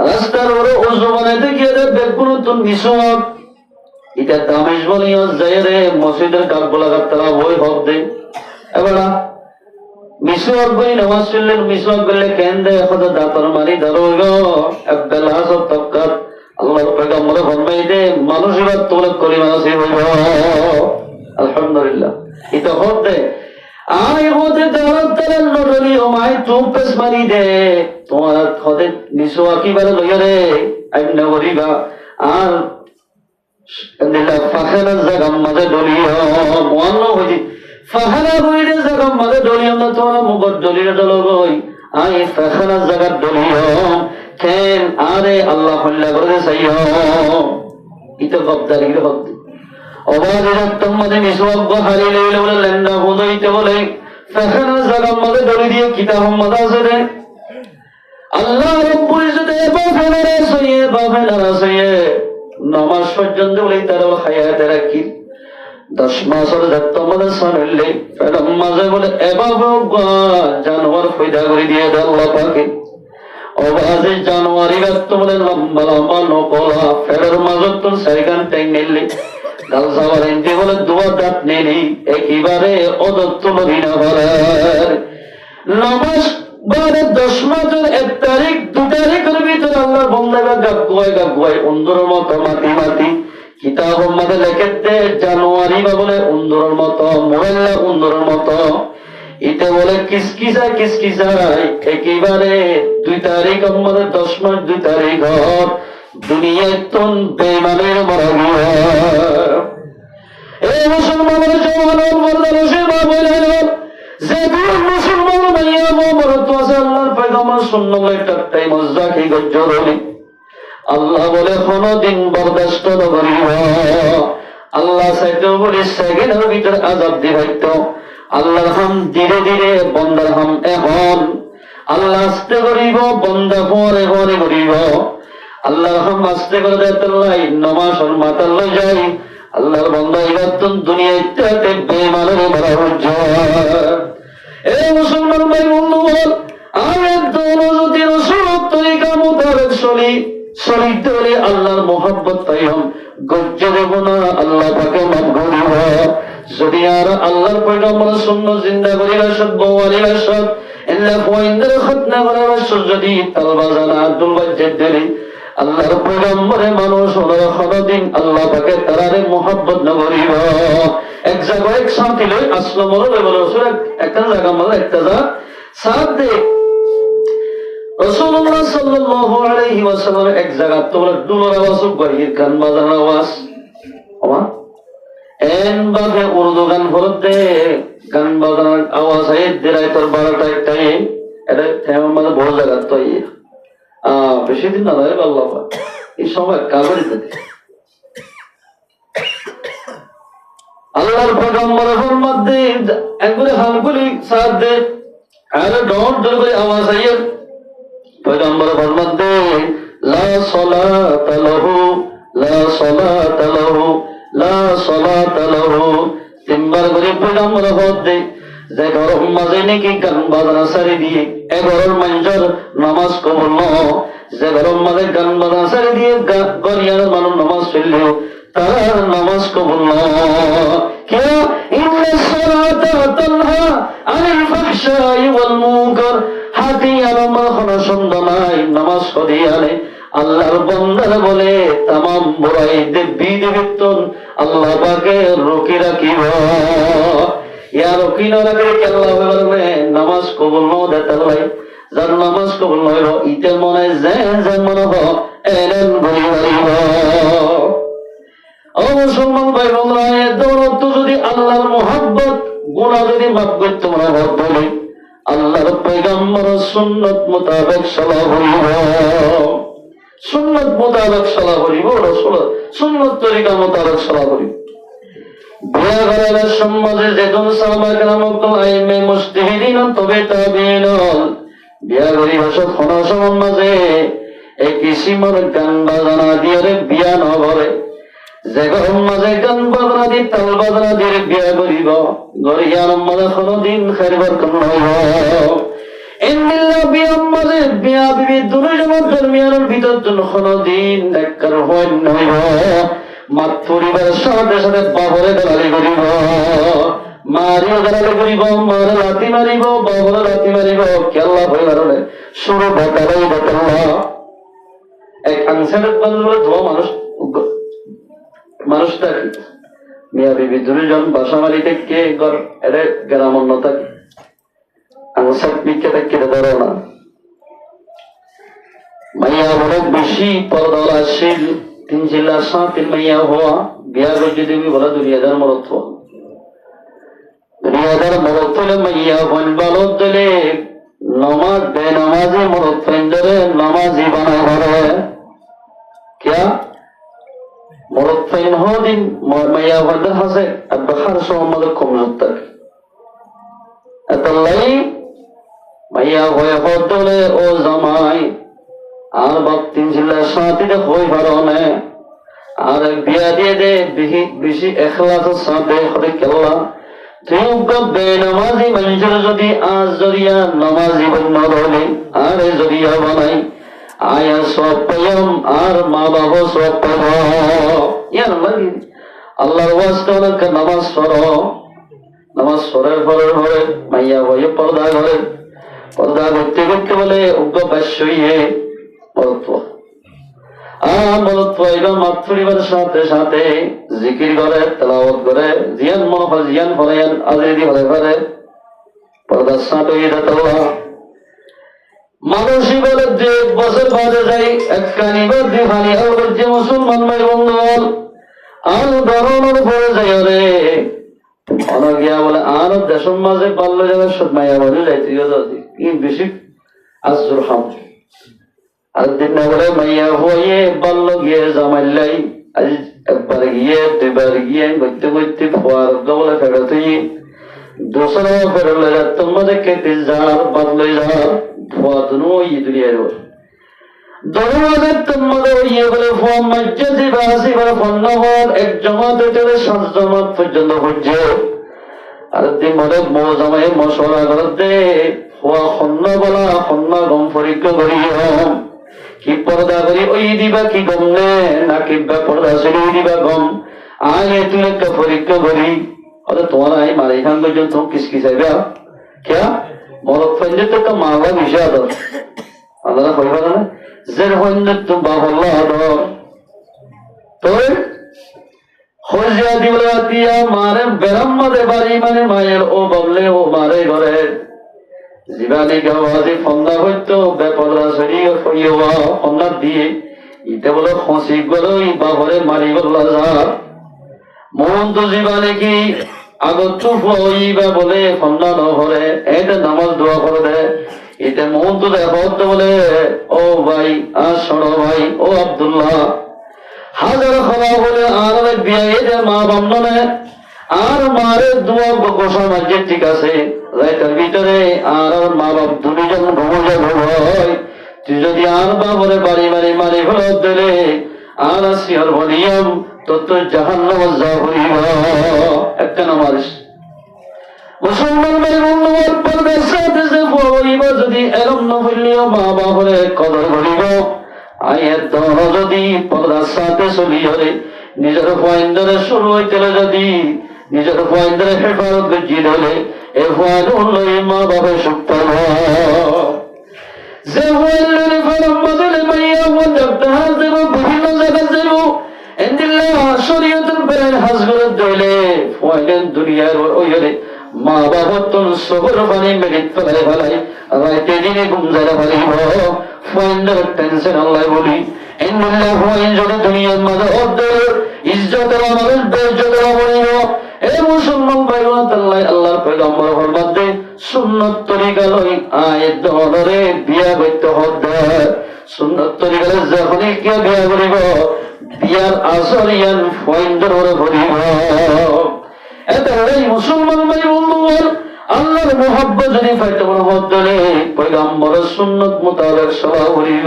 রাস্তার ওরে ওজো বানাইতে গিয়ে রে বেগুন তো মিশক এটা দামেশ বলিও যাই রে মসজিদের কাকবলা তারা বই হক দে এবার মিশক বই নামাজ পড়লেন মিশক বললে কেন দে এখন দাঁতর মারি ধরো একবেলা সব তক্কাত আল্লাহ পয়গম্বরে ফরমাই দে মানুষ এবার তোলক করি মানুষই হইব আলহামদুলিল্লাহ এটা হক দে আয় হতে তার নটলি ও মাই তুম পেস মারি দে তোমার হতে নিশো একেবারে লইয়া রে আইনা করিবা আর দিলা ফাখানা জাগাম মাঝে দলিও মন হইজি ফাখানা হইরে জাগাম মাঝে দলিও না তোমার মুগর দলিও দলগই আই ফাখানা জাগাত দলিও কেন আরে আল্লাহ হল্লা করে চাইও ইতো গবদারি হক অবাধের তোমাদের নিঃস্বার্থ হারিয়ে লইলে বলে লেন্দা হুদইতে বলে ফাখানা জাগাম মাঝে দলি দিয়ে কিতাব মাঝে আছে রে আল্লাহ রব্বুল ইজ্জতে বাফেলারা সইয়ে বাফেলারা সইয়ে নামাজ পর্যন্ত বলে তারা হায়াতে রাখি 10 মাসের যত মাঝে সারলে ফেরাম মাঝে বলে এভাবে জানোয়ার ফয়দা করে দিয়ে দেয় আল্লাহ পাকে অবাধে জানোয়ারি ব্যক্ত বলে লম্বা লম্বা নকলা ফেরার মাঝে তোর সাইকান ট্যাং নিলে গাল সাবার এনতে বলে দুয়া দাঁত নেলি একেবারে অদত্ত মদিনা ভরার নামাজ বারে 10 মাসের 1 তারিখ 2 তারিখের ভিতরে আল্লাহর বন্দারা গাগুয়ায় অন্ধরের মতো মাটি মাটি কিতাবের মধ্যে লেখেতে জানুয়ারি বা বলে অন্ধরের মতো মোবাইল্লা অন্ধরের মতো এটা বলে কিসকিসায় একেবারে 2 তারিখ আমাদের 10 মাস 2 তারিখ দুনিয়ায় তোন বেমানের মরা গিয়া এই মুসলমানের জওয়ানের মর্দা রসে বা বলেন যে মুসলমান মাইয়া মোহাম্মদ আল্লাহর পয়গম্বর সুন্নাতের টাট্টাই মজা কি গজ্জরলি আল্লাহ বলে কোনদিন বরদাস্ত করিব আল্লাহ সাইতে বলে সেকেন্ডের ভিতর আযাব দিবাইত আল্লাহর হাম ধীরে ধীরে বন্দার হাম এখন আল্লাহ আস্তে করিব বন্দা পরে পরে করিব আল্লাহর হাম আস্তে করে দেয় নামাজের মাতাল লই যাই আল্লাহর বান্দা ইবাদত দুনিয়াতে বেমানের ভরা হচ্ছে এই মুসলমান ভাই বন্ধু বল আমি দোনো যদি রাসূলের তরিকা মোতাবেক চলিতে হলে আল্লাহর মোহাব্বত পাইম গজ্জে দেব না আল্লাহ পাকে মাফ করিব যদি আর আল্লাহর পয়গম্বর সুন্নাত জিন্দা করি রাশদ বওয়ালি রাশদ ইল্লা পয়ন্দের খতনা করা রাশদ যদি তালবাজানা আব্দুল ওয়াজ্জিদ দিলি আল্লাহর পয়গম্বরে মানুষ হলো কোনদিন আল্লাহ পাকে তারারে মোহাব্বত না করিব এক জায়গায় এক শান্তি লই আসলামর বলে রাসূল একটা জায়গা মানে একটা যা সাথ দে রাসূলুল্লাহ সাল্লাল্লাহু আলাইহি ওয়াসাল্লাম এক জায়গা তোমরা দুলার আওয়াজ গাড়ির গান বাজানোর আওয়াজ আমা এন বাজে উর্দু গান বলতে গান বাজানোর আওয়াজ হয় দেরাই তোর 12টা একটাই এটা তেমন মানে বড় জায়গা তো বেশি দিন না যায় আল্লাহ এই সময় কাগজে আল্লাহর পয়গম্বরের ফরমান দে একবারে হালগুলি সাথ দে আর ডট ডট করে আওয়াজ আইয়ে পয়গম্বরের ফরমান দে লা সালাতা লাহু লা সালাতা লাহু লা সালাতা লাহু তিনবার করে পয়গম্বরের ফরমান দে যে ঘরের মাঝে নাকি গান বাজনা সারি দিয়ে এ ঘরের মানুষের নামাজ কবুল ন যে ঘরের মাঝে গান বাজনা সারি দিয়ে গরিয়ার মানুষ নামাজ পড়লেও তার নামাজ কবুল ন কেন ইন্না সালাতা তানহা আনিল ফাহশাই ওয়াল মুনকার হাতি আর মাখনা সন্ধানাই নামাজ পড়িয়ালে আল্লাহর বান্দারা বলে तमाम বুরাই দেবী দেবতন আল্লাহ পাকে রোকি রাখিব ইয়া রোকি না রাখলে আল্লাহ বলবে নামাজ কবুল ন দেতা ভাই যার নামাজ কবুল নয় ইতে মনে যে মনে হ এলেন বলিব ও মুসলমান ভাই বোনেরা, এর দৌলত যদি আল্লাহর মুহাব্বত গুনাহ যদি মাফ করতে তোমরা বলে আল্লাহর পয়গম্বরের সুন্নাত মোতাবেক চলা হইব, সুন্নাত মোতাবেক চলা হইব, রাসূল সুন্নাত তরিকা মোতাবেক চলা হইব। বিয়া করার সমাজে যেজন সাহাবা کرام আইমে মুজতাহিদিন তবে তাবিঈন বিয়া করি ভাষা খনা সমাজে এই কিসিমর গান বাজনা দিয়ে বিয়া ন করে, যে ঘর মাঝে গান বাজনা দি তাল বাজনা দিয়ে বিয়া করিব গরিয়ার মাঝে কোনদিন খাইবার কোন হইব। ইন্নাল্লাহ বিয়ার মাঝে বিয়া বিবি দুজনের দরমিয়ানের ভিতর কোনদিন একবার হইন হইব। মাত পরিবারের সাথে সাথে বাবরে দালালি করিব, মারিও দালালি করিব, মারে লাথি মারিব, বাবরে লাথি মারিব, কেল্লা ভয় কারণে শুরু বাতালাই বাতাল্লা। এক আনসারের বলে ধোয়া মানুষটা কি মিয়া বিবি দুজন বাসা মারিতে কে ঘর এদের গ্রাম অন্যতা কি আনসার বিখ্যাত কেটে ধরো না। মাইয়া অনেক বেশি পরদাশীল, 3 জেলা 7 মাইয়া হওয়া বিয়া করতে দেবী বলা দুনিয়াদার মরত্ব, দুনিয়াদার মরত্ব হলে মাইয়া বন ভালো দিলে নমাজ বেনামাজি মরত্ব ধরে নমাজি বানায় ঘরে क्या মরদ ফাইন হদিন মাইয়া বন্ধ আছে আর বাহার সমাজ কমজোর থাকে এতলাই মাইয়া হয়ে হদলে ও জামাই আর বাপ 3 জেলা 7 হই ভারনে আর বিয়া দিয়ে দে বেশি এখলাসের সাথে হরে কেল্লা তুই বেনামাজি মানুষের যদি আজ জরিয়া নামাজি বন্য হলে আর জরিয়া বানাই আয়া সব পাইম আর মা বাবা সব পাব। ইয়ার লাগি আল্লাহর ওয়াস্তে ওনাকে নামাজ পড়ো, নামাজ পড়ার পরে মাইয়া হয়ে পর্দা করে, পর্দা করতে করতে বলে উগ্র বাস্যইয়ে মরত্ব মরত্ব এবার মাত পরিবারের সাথে সাথে জিকির করে, তেলাওয়াত করে, জিয়ান মনে হয় জিয়ান ফলাইয়ান আজেদি হলে পারে পর্দার সাথে মানুষই বলে 1 বছর বাদে যাই একখানি বা দিহানি আর যে মুসলমান ভাই বন্ধুগণ আর ধরনের পরে যাই রে অনেক গিয়া বলে আর দেশের মাঝে পারলে যাবে সব মাইয়া বলে যাইতে কি বেশি আজর হাম আর দিন না বলে মাইয়া হয়ে পারল গিয়ে জামাইলাই আজ একবার গিয়ে 2বার গিয়ে করতে করতে ফোয়ার বলে ফেরত দোসরা ফেরলে যা তোমাদের খেতে যার বাদলে যা ফোয়াতনো দুনিয়ার দরওয়াজা তোমাদের ইয়ে বলে ফোয়া মসজিদে বাসি বলে ফন্নহর 1 জমাত থেকে 7 জমাত পর্যন্ত হচ্ছে আর দিন মনে মজামায় মশলা করতে ফোয়া খন্ন বলা খন্ন গম পরীক্ষা করি কি পর্দা করি ওই দিবা কি গম নে নাকি পর্দা ছেড়ে দিবা গম আগে তুই একটা পরীক্ষা করি अरे तुम्हारा आई मारे खान में जो तुम किसकी से गया क्या मौत फंजे तो का माला विषय दो अल्लाह कोई बात नहीं जर फंजे तुम बाबल्ला दो तो हो जाती बुलाती है मारे बेरम मदे बारी माने मायर ओ बबले ओ मारे घरे जीवानी का वाजी फंदा हो तो बेपरदा सरी कोई हुआ फंदा दिए इते बोलो खोसी करो ई बाबरे मारी बल्ला जा মন তো জীবনে কি আগত হইবা বলে ফন্না নহরে এটা নামাজ দোয়া করে দে এটা মন তো দেখো বলে ও ভাই আসড় ভাই ও আব্দুল্লাহ হাজার খাওয়া বলে আর বিয়ে যে মা বামনে আর মারে দোয়া গোসা মাঝে ঠিক আছে রাইতের ভিতরে আর মা বাপ দুজন ঘুমে হয় তুই যদি আর বাবরে বাড়ি বাড়ি মারি ফেরত দিলে আর আসিয়ার বলিয়াম তো জাহান্নামে যাইবা একটা নামাজ মুসলমান ভাই বন্ধুগণ পর্দার সাথে যে পড়িবা যদি এরম না হইলেও মা বাপরে কদর করিব আয়ের দর যদি পর্দার সাথে চলিয়ে নিজের পয়েন্টরে শুরু হইতে যদি নিজের পয়েন্টরে হেফাজত গজিয়ে দিলে এ পয়েন্ট হলে মা বাপের সুখ পাব যে পয়েন্টের ফেরত বদলে মাইয়া মধ্যে হাত দেব বিভিন্ন জায়গা দেব এন্দিল্লাহ শরীয়তের বের হাজরত দইলে পয়েন্ট দুনিয়ার ওইরে মা বাবা তো সবর পানি মেরিট ফেলাই ফেলাই রাইতে দিনে ঘুম যারা ফেলিব পয়েন্টের টেনশন আল্লাহ বলি এন্দিল্লাহ পয়েন্ট যদি দুনিয়ার মাঝে অর্ধেক ইজ্জতের মানুষ বেইজ্জতের বলিব। এ মুসলমান ভাই আল্লাহ আল্লাহর পয়গম্বর ফরমাতে সুন্নত তরিকা লই আয়াত দরে বিয়া করতে হবে। সুন্নত তরিকা যখনই কে বিয়া করিব বিয়ার আসরিয়ান ফয়েন্ডর ওরে ভরিব। এটা এই মুসলমান ভাই বন্ধুগণ আল্লাহর মুহাব্বত যদি পাইতে বলে পয়গম্বরের সুন্নত মোতাবেক সভা করিব,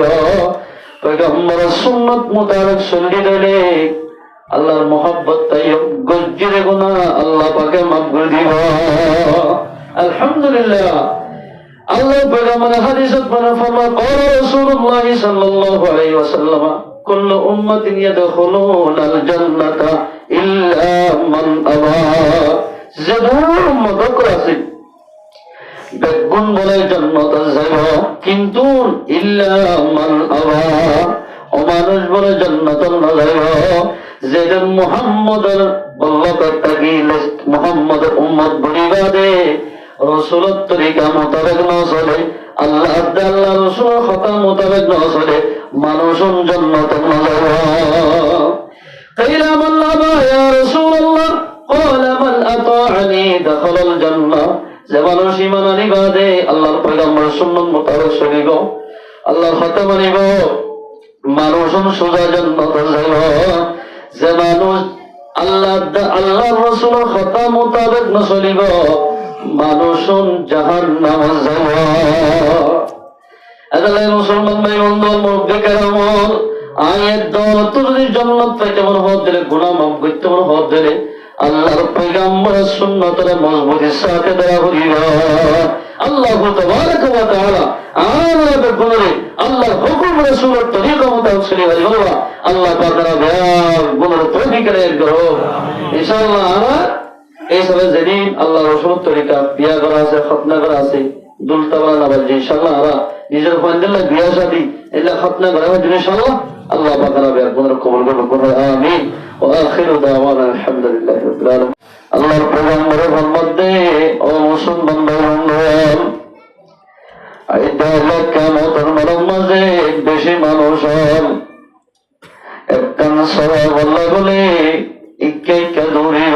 পয়গম্বরের সুন্নত মোতাবেক চলি দিলে আল্লাহর মুহাব্বত তাই গজ্জিরে গুনাহ আল্লাহ পাকে মাফ করে দিব। আলহামদুলিল্লাহ। আল্লাহ পয়গম্বর হাদিসত ফরমান ক্বালা রাসূলুল্লাহ সাল্লাল্লাহু আলাইহি ওয়াসাল্লাম কুল্লু উম্মাতিন ইয়াদখুলুনাল জান্নাতা ইল্লা মান আবা। যাদের উম্মত আছে বেগুন বলে জান্নাতে যাইব, কিন্তু ইল্লা মান আবা অমানুষ বলে জান্নাতে না যাইব। যেদিন মুহাম্মদের বল্লভের তাকিলে মুহাম্মদের উম্মত বলিবাদে রসুলের তরিকা মোতাবেক না চলে, আল্লাহ আল্লাহ রসুলের কথা মোতাবেক না চলে, মানুষ জান্নাতে না যাইব। قيل من أبى يا رسول الله قال من أطاعني دخل الجنة। যে মানুষ ঈমান আনিবাদে আল্লাহর পয়গম্বর সুন্নাত মোতাবেক চলিব, আল্লাহর কথা মানিব, মানুষ সোজা জান্নাতে যাইব। যে মানুষ আল্লাহর রাসূলের কথা মোতাবেক না চলিব, মানুষ জাহান্নামে যাইব। এদালে মুসলমান ভাই বন্ধু মুরব্বি কেরাম আয়াত দৌলত যদি জান্নাত পাইতে মন হদ দিলে গুনাহ মাফ করতে মন হদ দিলে আল্লাহর পয়গম্বরের সুন্নতের মজবুতির সাথে দেওয়া হইল। আল্লাহ তাবারাক ওয়া তাআলা আমাদের গুণে আল্লাহর হুকুম রাসূলের তরিকা মোতাবেক চলে বলবা আল্লাহ পাকের বিয়ার গুণের তৌফিক দান করো ইনশাআল্লাহ। আর এই সবে যেদিন আল্লাহ রাসূলের তরিকা বিয়া করা আছে, খতনা করা আছে, দুলতাবালা না বলছি ইনশাআল্লাহ। আর নিজের ফয়ন্দিল্লাহ বিয়া শাদী এলা খতনা করা হবে ইনশাআল্লাহ। আল্লাহ পাকের বিয়ার গুণের কবুল করুন আমিন। وآخر دعوانا الحمد لله رب العالمين। আল্লাহর পয়গম্বরের মধ্যে ও মুসলমান ভাই-বোন আইতা কিয়ামতের মাঝে বেশি মানুষ একখান সওয়াব আল্লাহ বলে ইক্কা দৌড়িব।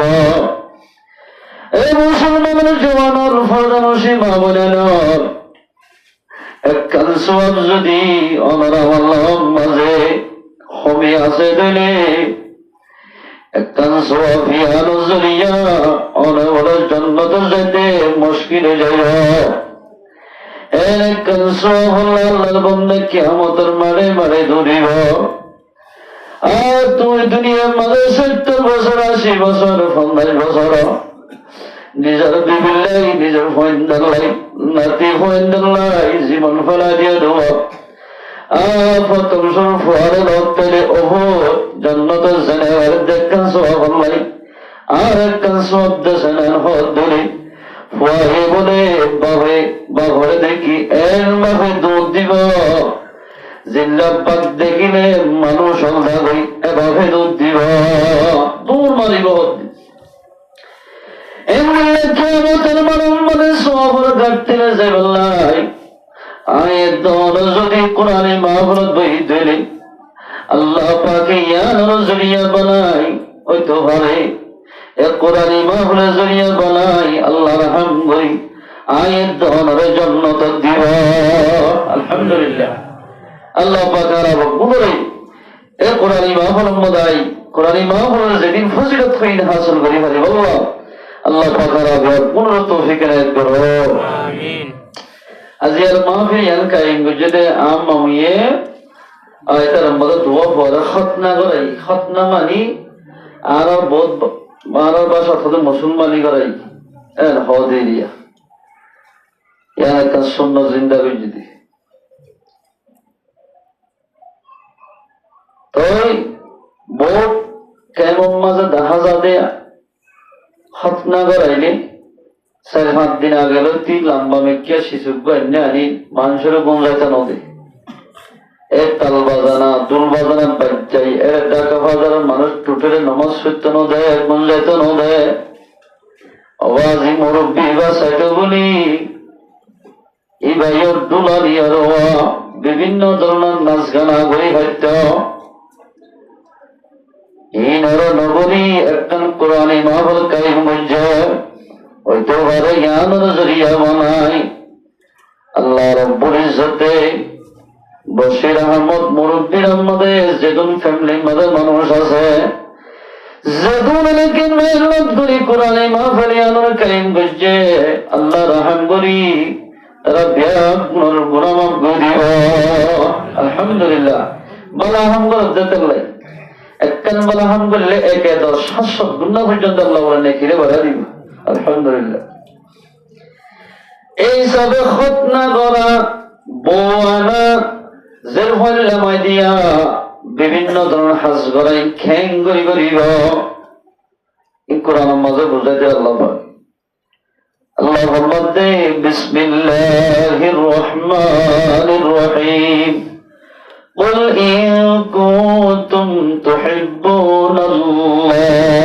এই মুসলমানের জওয়ানের ফরদানসি মা বলেন একখান সওয়াব যদি আমার আল্লাহর মাঝে হবে আছে দিলে একখান সোয়াফিয়ানো জরিয়া অনবরত জান্নাতে যেতে মুশকিল হয়ে যায়। একখান সোয়াব আল্লাহর বান্দা কিয়ামতের মাঠে মাঠে ধরিব। আর তুই দুনিয়ার মাঝে 70 বছর 80 বছর 50 বছর নিজের বিবিল্লাই নিজের ফয়ন্দাল্লাই নাতি ফয়ন্দাল্লাই জীবন ফেলা দিয়ে দেওয়া। প্রথম ফুয়ারে লড়তে ওহো জান্নাতের জেনের দেখেন সওয়াব আল্লাহ। আর একখান সওয়াব দেশেন হদ ধরে ফুয়ারে বলে বাঘরে দেখি এর বাঘে দুধ দিব। জিল্লাবাদ দেখিলে মানুষ হলদাগই এভাবে দুধ দিব, দূর মারিব। এমনি কিয়ামতের মানুষ মানে সওয়াবের ঘাটতি যায় বললাই। আয়াত দৌলত যদি কোরআনে মাহফুজত বই দিলে আল্লাহ পাকে ইয়ানোর জরিয়া বানাই হইতে পারে। এ কোরআনে মাহফুজের জরিয়া বানাই আল্লাহর হাম করি আয়াত দৌলতের জান্নাত দিব। আলহামদুলিল্লাহ। আল্লাহ পাক আর বলে এ কোরআনে মাহফুজ মদাই কোরআনে মাহফুজের যেদিন ফজিলত হইন হাসিল করি পারি বলবা আল্লাহ পাক আর পুনর তৌফিক এনায়েত করো আমিন। আজিয়ার মাহফিল ইয়ান কায়েম গজদে আম মামিয়ে আয়তার মদদ দোয়া পড়া খতনা করাই। খতনা মানি আর বহুত মারার ভাষা থেকে মুসলমানি করাই এন হদেরিয়া ইয়ান একটা সুন্নাত জিন্দা গজদি তোই বহুত কেমন মাঝে দেখা যাবে খতনা করাইলে 4-5 দিন আগে তিন লম্বা মেকিয়া শিশু আনি মানুষের গুণ যাইতে নদী এক তাল বাজানা দুল বাজানা বাচ্চাই এর ডাকা বাজারের মানুষ টুটেলে নমাজ সত্য ন দেয় গুণ যাইতে ন দেয়। আওয়াজি মুরব্বী বা সাইট বলি এই ভাইয়ের দুলারি আর বিভিন্ন ধরনের নাচ গানা গড়ি খাদ্য এই নর নগরী একখান কোরআনে মাহফিল কায়েম হইছে হইতে পারে জ্ঞানের জরিয়া বানায় আল্লাহ রব্বুল ইজ্জতে বশির আহমদ মুরব্বির মধ্যে যেদুন ফ্যামিলির মধ্যে মানুষ আছে যেদুন এলাকে মেহনত করি কোরআনে মাহফিল জ্ঞানের কায়েম করছে আল্লাহ রহম করি তারা ব্যাগুনের গুনাহ মাফ করে দিব আলহামদুলিল্লাহ বলা হাম করে দিতে লাই একখান বলা হাম করলে একে 10-700 গুনাহ পর্যন্ত আল্লাহ বলে নেকিরে বাড়া দিব আলহামদুলিল্লাহ এই সবে খতনা করা বোয়ানা জের হইলে মাই দিয়া বিভিন্ন ধরনের হাজ করাই খ্যাং করি করিব এই কোরআনের মাঝে বুঝাইতে আল্লাহ আল্লাহ বলতে বিসমিল্লাহির রহমানির রহিম قل إن كنتم تحبون الله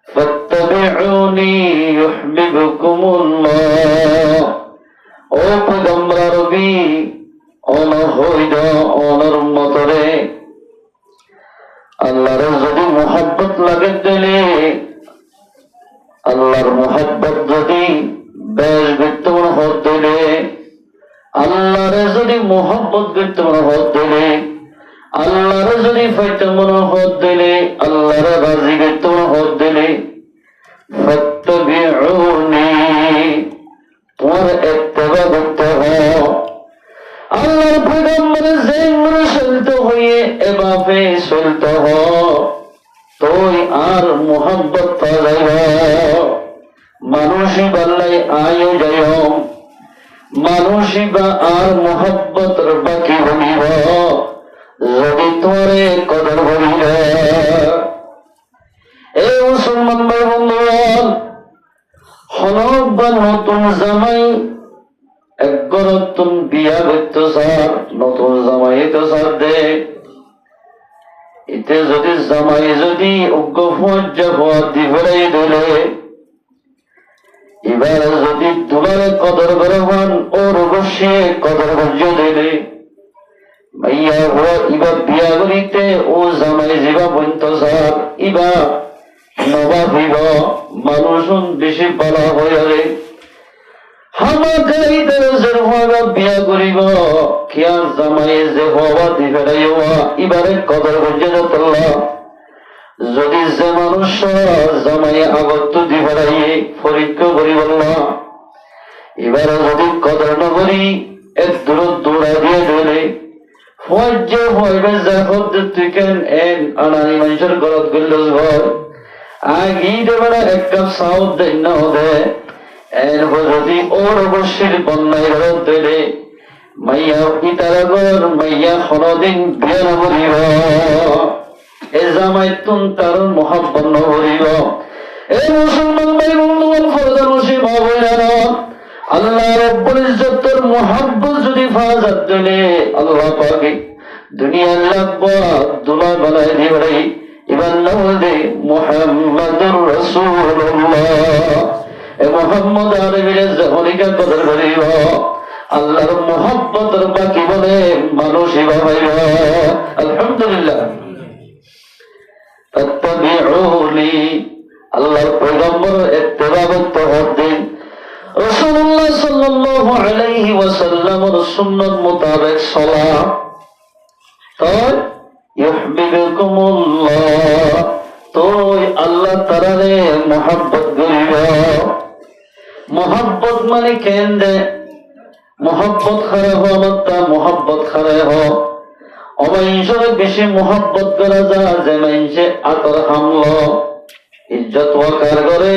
فاتبعوني يحببكم الله ও পয়গম্বর আরবি অনর হইদ অনর মতরে আল্লাহর যদি মোহাব্বত লাগে দিলে আল্লাহর মোহাব্বত যদি বেশ বিত্তমান হত দিলে আল্লাহরে যদি মোহাব্বত বিত্তমান হত দিলে আল্লাহরে যদি ফাইতমান হত দিলে আল্লাহরে রাজি বিত্তমান হত দিলে ফাত্তাবিউনি তোমার ইত্তেবা করতে হবে আল্লাহর পয়গম্বরের যেমন চলতে হইয়ে এভাবে চলতে হয় তুই আর মোহাব্বত পাওয়া যাইব মানুষই বাল্লাই আয়ো যাইও মানুষই বা আর মোহাব্বতের বাকি বনিব যদি তোরে কদর বলিল এই মুসলমান ভাই বন্ধুগণ হনক বা নতুন জামাই একবার নতুন বিয়া করতে চার নতুন জামাই তো চার দে এতে যদি জামাই যদি অজ্ঞ ফজ্জা হওয়া দিবরাই দিলে এবার যদি দুলারে কদর করে হন ওর অবশ্যই কদর ভজ্য দিলে মাইয়া হওয়া ইবা বিয়া করিতে ও জামাই যিবা বন্ত চার ইবা নবা হইব মানুষ বেশি বলা হয়ে হামাকাই দরজের হওয়া বিয়া করিব কিয়া জামাই যে হওয়া দিবেরাই হওয়া এবারে কদর ভজ্য তোল্লা যদি যে মানুষ জামাই আগত দিবেরাই পরীক্ষা করি বললা এবারে যদি কদর নকরি এক দূর দৌড়া দিয়ে দিলে ফজ্জ হইবে যা হদ তুই কেন এন আনানি মানুষের গলত গেল ঘর আগি দেবেরা এক কাপ সাউথ দেন না হবে এরপর যদি ওর অবশ্যই বন্যায় ঘরত দিলে মাইয়া ইতারাগর মাইয়া কোনদিন বিয়া নকরিব এ জামাই তুন তার মোহাব্বত নকরিব এই মুসলমান ভাই বন্ধুগণ ফরজান নসিব হবে না আল্লাহ রব্বুল ইজ্জতের মোহাব্বত যদি ফাজাত দিলে আল্লাহ পাকে দুনিয়ার লাগবা দুলা বানাই দিবে ইমান নামে মুহাম্মাদুর রাসূলুল্লাহ এ মুহাম্মদ আরবির জহরিকা কদর করিব আল্লাহর মোহাব্বতের বাকি বলে মানুষই ভাবাইব আলহামদুলিল্লাহ তাত্তাবিউনি আল্লাহর পয়গম্বর ইত্তেবা করতে হবে রাসূলুল্লাহ সাল্লাল্লাহু আলাইহি ওয়াসাল্লামের সুন্নাত মোতাবেক সালাত তাই ইউহিব্বুকুমুল্লাহ তুই আল্লাহ তাআলারে মোহাব্বত করিব মোহাব্বত মানে কেন দে মোহাব্বত খারে হওয়া মোহাব্বত খারে হ অমাইশরে বেশি মোহাব্বত করা যায় যে মাইনসে আতর হামল ইজ্জত ওয়াকার করে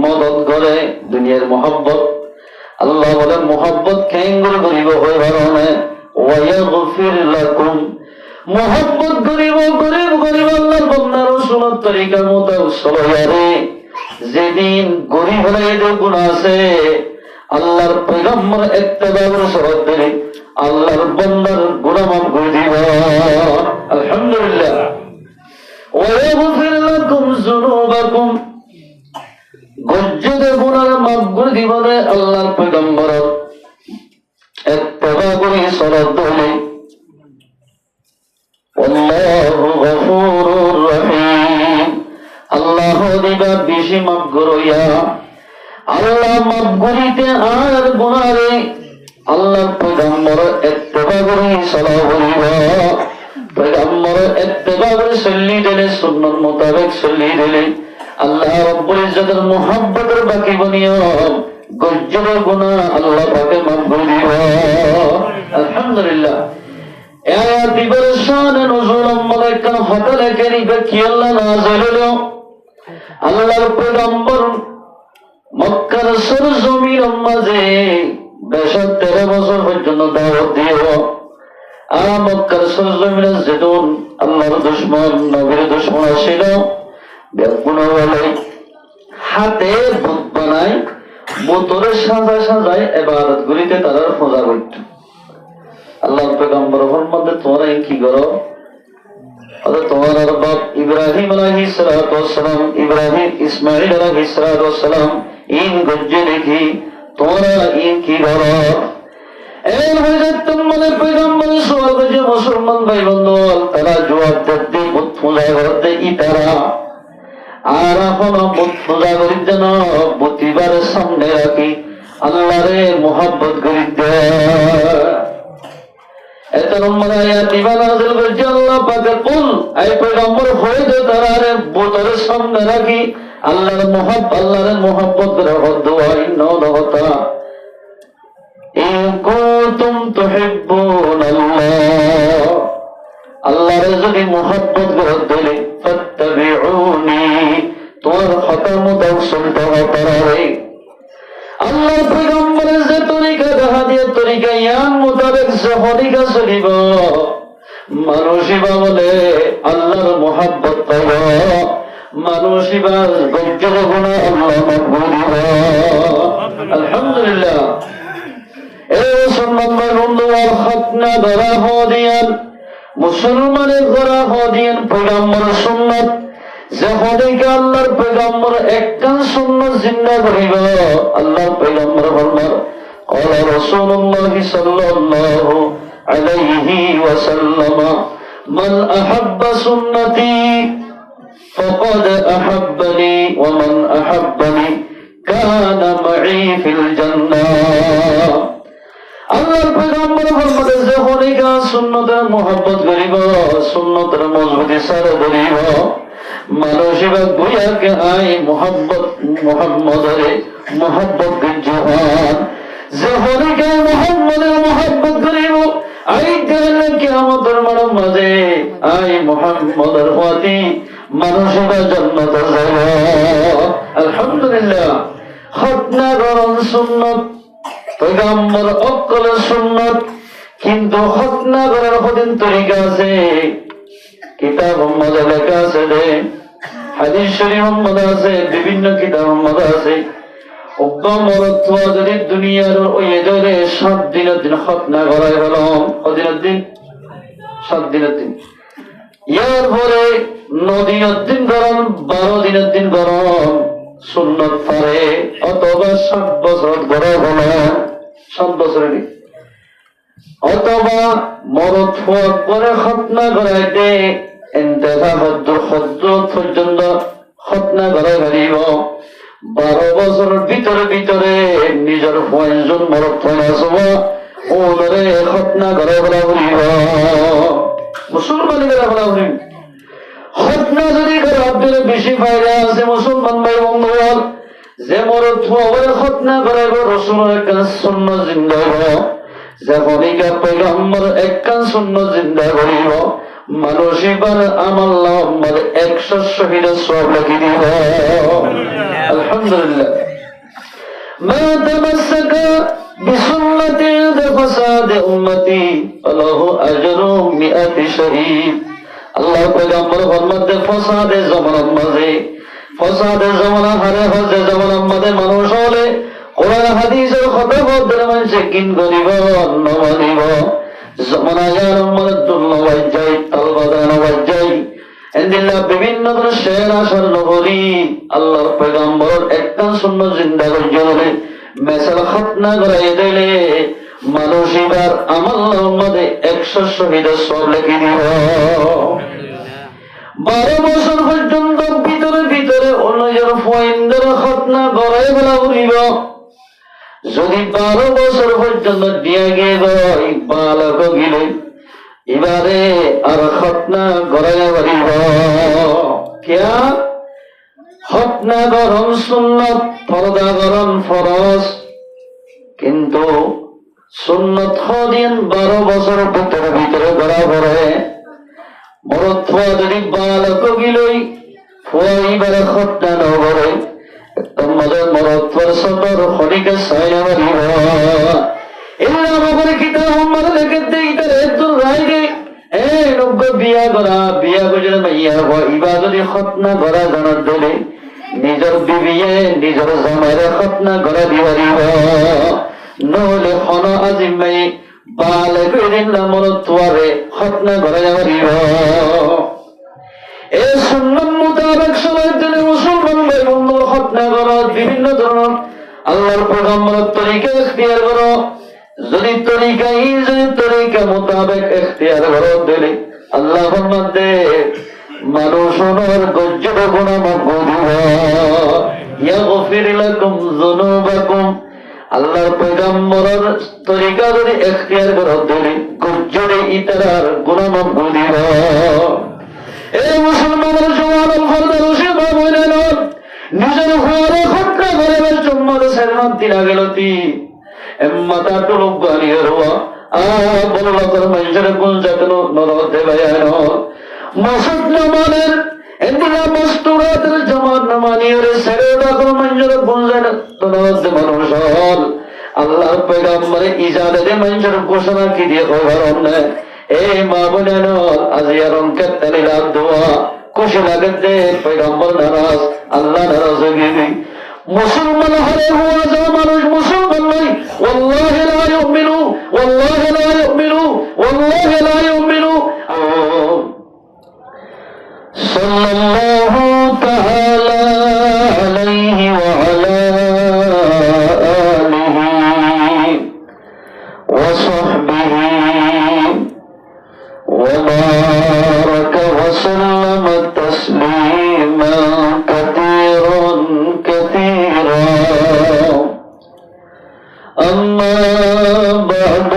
মদত করে দুনিয়ার মোহাব্বত আল্লাহ বলে মোহাব্বত কেঙ্গুর করিব হয়ে ভারণে ওয়ায়াগফির লাকুম মোহাব্বত করিব গরিব গরিব আল্লাহর বান্দা রাসূলের তরিকা মতো চলে যেদিন গরিব হলে এদের গুণ আছে আল্লাহর পয়গম্বর ইত্তেবার শরত দিলে আল্লাহর বান্দার গুনাহ মাফ করে দিব আলহামদুলিল্লাহ ওয়ায়াগফির লাকুম যুনুবাকুম গজ্জের গুনাহ মাফ করে দিব আল্লাহর পয়গম্বর ইত্তেবা করে শরত দিলে আল্লাহু বেশি মাফ করইয়া আল্লাহ মাফ করিতে আর গুনারে আল্লাহর পয়গম্বর ইত্তেবা করে সালাম বলিবা পয়গম্বর ইত্তেবা করে চলি দিলে সুন্নাত মোতাবেক চলি দিলে আল্লাহ রাব্বুল ইজ্জতের মুহাব্বতের বাকি বনিয়া গজ্জরের গুনাহ আল্লাহ পাকে মাফ করে দিবা আলহামদুলিল্লাহ আয়াত দিবার শানে নজুল মালাইকা ফাতালে কারিবে কি আল্লাহ নাযিল হলো আল্লাহর পয়গম্বর মক্কার সরজমির মাঝে 13 বছর পর্যন্ত দাওয়াত দিও আর মক্কার সরজমিনে যেদিন আল্লাহর দুশমন নবীর দুশমন ছিল বেগুনা বলে হাতে বুত বানায় বুতরে সাজায় ইবাদত করিতে তারা পূজা করত আল্লাহর পয়গম্বর ফরমাতে তোমরা কি করো তোমার বাপ ইব্রাহিম আলাইহিস সালাতু ওয়াস সালাম ইব্রাহিম ইসমাঈল আলাইহিস সালাতু ওয়াস সালাম ইন গজ্জে লিখি তোমরা ইন কি করো এই হযরত তোমাদের পয়গম্বর সওয়াল করে মুসলমান ভাই বন্ধু তারা জবাব দিতে বুত পূজা করতে ইতারা আর এখন বুত পূজা করিতে না বুতিবার সামনে রাখি আল্লাহরে মুহাব্বত করিতে এত নম্বর আয়াত দিবা নাযিল করেছে আল্লাহ পাকের কুল এই পয়গম্বর হইতে তারারে বুতের সামনে রাখি আল্লাহর মুহাব্বত করে দোয়া ইন্নাল্লাহতা ইন কুনতুম তুহিব্বুনাল্লাহ আল্লাহর যদি মুহাব্বত করে দিলে ফাত্তাবিউনি তোমার কথা মতো চলতে হবে আল্লাহর পয়গম্বরের যে তরিকা দেখা দিয়ে তরিকা ইয়ান মোতাবেক যে তরিকা চলিব মানুষিবা বলে আল্লাহর মুহাব্বত পাইব মানুষিবা গজ্জর গুনাহ আল্লাহ মাফ করিব আলহামদুলিল্লাহ এই মুসলমানের বন্ধু খতনা ধরা হদিয়ান মুসলমানের ধরা হদিয়ান পয়গম্বরের সুন্নাত যখনকে আল্লাহর পয়গম্বর একখান সুন্নাত জিন্দা করিব আল্লাহর পয়গম্বর ফরমান قال رسول الله صلى الله عليه وسلم من أحب سنتي فقد أحبني ومن أحبني كان معي في الجنة আল্লাহর পয়গম্বর ফরমাতে যখনকে সুন্নতের মুহাব্বত করিব সুন্নতের মজবুতি সারে ধরিব মানুষিবা গুয়াকে আই মুহাম্মদরে মুহাব্বত গজ্জহান যখনকে মুহাম্মদের মুহাব্বত করিব আই দিলে কিয়ামতের মাঝে আই মুহাম্মদের প্রতি মানুষিবা জান্নাতে যাব আলহামদুলিল্লাহ খতনা করন সুন্নাত পয়গম্বর অকল সুন্নাত কিন্তু খতনা করার কঠিন তরিকা আছে কিতাব মধ্যে লেখা আছে হাদিস শরীফ মধ্যে আছে বিভিন্ন কিতাব মধ্যে আছে অব্বামরত্ব যদি দুনিয়ার ওই এদরে 7 দিনের দিন খতনা করাই হলো কদিনের দিন 7 দিনের দিন ইয়ার পরে 9 দিনের দিন গরম 12 দিনের দিন গরম সুন্নত পরে অথবা 7 বছর গরম হলো 7 বছরের অথবা মরদ হওয়ার পরে খতনা করাইতে ইন্তেহা পর্যন্ত খতনা করাই পারিব 12 বছরের ভিতরে নিজের 5 জন মরদ আসব ওনারে খতনা করাই বলা বলিব মুসলমানি করা বলা বলিব খতনা যদি করে আপনার বেশি ফায়দা আছে মুসলমান ভাই বন্ধুগণ যে মরদ হওয়ার খতনা করাইব রাসূলের একটা সুন্নাত জিন্দা হইব যখনই পয়গম্বর একখান সুন্নাত জিন্দা করিব মানুষিবার আমল নামার 100 শহীদের সওয়াব লিখে দিব আলহামদুলিল্লাহ মা তামাসসাকা বিসুন্নতি ফাসাদ উম্মতি ফালাহু আজরু 100 শহীদ আল্লাহ পয়গম্বর ফরমাতে ফাসাদে জামানার মাঝে ফাসাদে জামানা হারে হযে জামানার মাঝে মানুষ হলে কোরআন হাদিসের কথা বলতে মানুষে কিন করিব না মানিব জামানা যার মধ্যে ওয়াজ্জাই তালবাদান ওয়াজ্জাই এন্দিল্লাহ বিভিন্ন ধরনের শের আসার নগরী আল্লাহর পয়গম্বর একটা সুন্নাত জিন্দা করে মেসাল খতনা করাই দিলে মানুষ এবার আমল নামাতে 100 শহীদের সওয়াব লিখে দিব 12 বছর পর্যন্ত ভিতরে ভিতরে অন্যজন ফয়েন্দের খতনা গড়াই বলা উড়িব যদি 12 বছর পর্যন্ত দিয়া গিয়ে গই বালক গিলে এবারে আর খতনা গড়াই পারিব কিয়া খতনা গরম সুন্নত পর্দা গরম ফরজ কিন্তু সুন্নত দিন 12 বছর ভিতরে ভিতরে গড়া পড়ে মরত্ব যদি বালক গিলই ফুয়াইবারে খতনা নগরে একদম মজার মরত্বর সতর খনিকে সাইনা মারিব এলা আমাদের কিতাব আমরা দেখতে ইতার একজন রাইগে নব্য বিয়া করে মাইয়া ইবা যদি খতনা গড়া জানার দলে নিজের বিবিয়ে নিজের জামাইরে খতনা গড়া দিবারিব নহলে খন আজিমাই বালক দিন মরত্বরে খতনা গড়া যাবারিব এই সুন্নাত মোতাবেক সবার জন্য মুসলমান ভাই বন্ধুর খতনা করা বিভিন্ন ধরনের আল্লাহর পয়গম্বরের তরিকা ইখতিয়ার করো যদি তরিকা মোতাবেক ইখতিয়ার করো দিলে আল্লাহর মধ্যে মানুষের গজ্জব গুনাহ মাফ দিব ইয়াগফির লাকুম যুনুবাকুম আল্লাহর পয়গম্বরের তরিকা যদি ইখতিয়ার করো দিলে গজ্জবে ইতার গুনাহ মাফ দিব এই মুসলমানের সমাজ ফরদার ওসে বাবুনে নন নিজের ঘরে খতনা করে চুম্মার সেরমান দিনা গেলতি এম্মাতা টুলুক বানিয়ে রোয়া বললা তোর মানুষের কোন জাতন নরতে বায়ান মাসুদ নামানের এন্দিলা মস্তুরাতের জামান নামানিয়ে সেরে রাখল মানুষের কোন জাতন নরতে মানুষ হল আল্লাহর পয়গম্বরে ইজাজতে মানুষের ঘোষণা কি দিয়ে খবর নেয় এই মা বোনেন আজিয়ারম কেতালিলাম দোয়া খুশি লাগতে পয়গম্বর নারাজ আল্লাহ নারাজ হয়ে মুসলমান হলে হুয়া যা মানুষ মুসলমান নয় ওয়াল্লাহি লা ইউমিনু ওয়াল্লাহি লা ইউমিনু ওয়াল্লাহি লা ইউমিনু সাল্লাল্লাহু তাআলা আলাইহি ওয়া আলা আলিহি ওয়া সাহবিহি وبارك وسلم تسليما كثيرا كثيرا أما بعد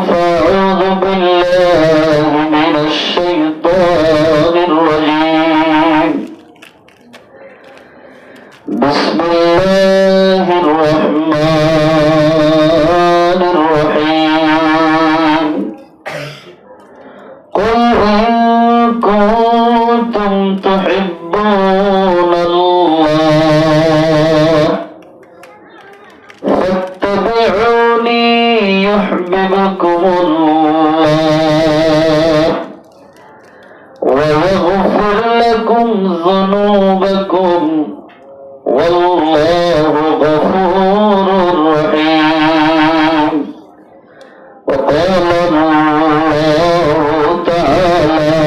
فأعوذ بالله من الشيطان الرجيم بسم الله الرحمن الرحيم قل إن كنتم تحبون الله فاتبعوني يحببكم الله ويغفر لكم ذنوبكم والله غفور رحيم وقال الله تعالى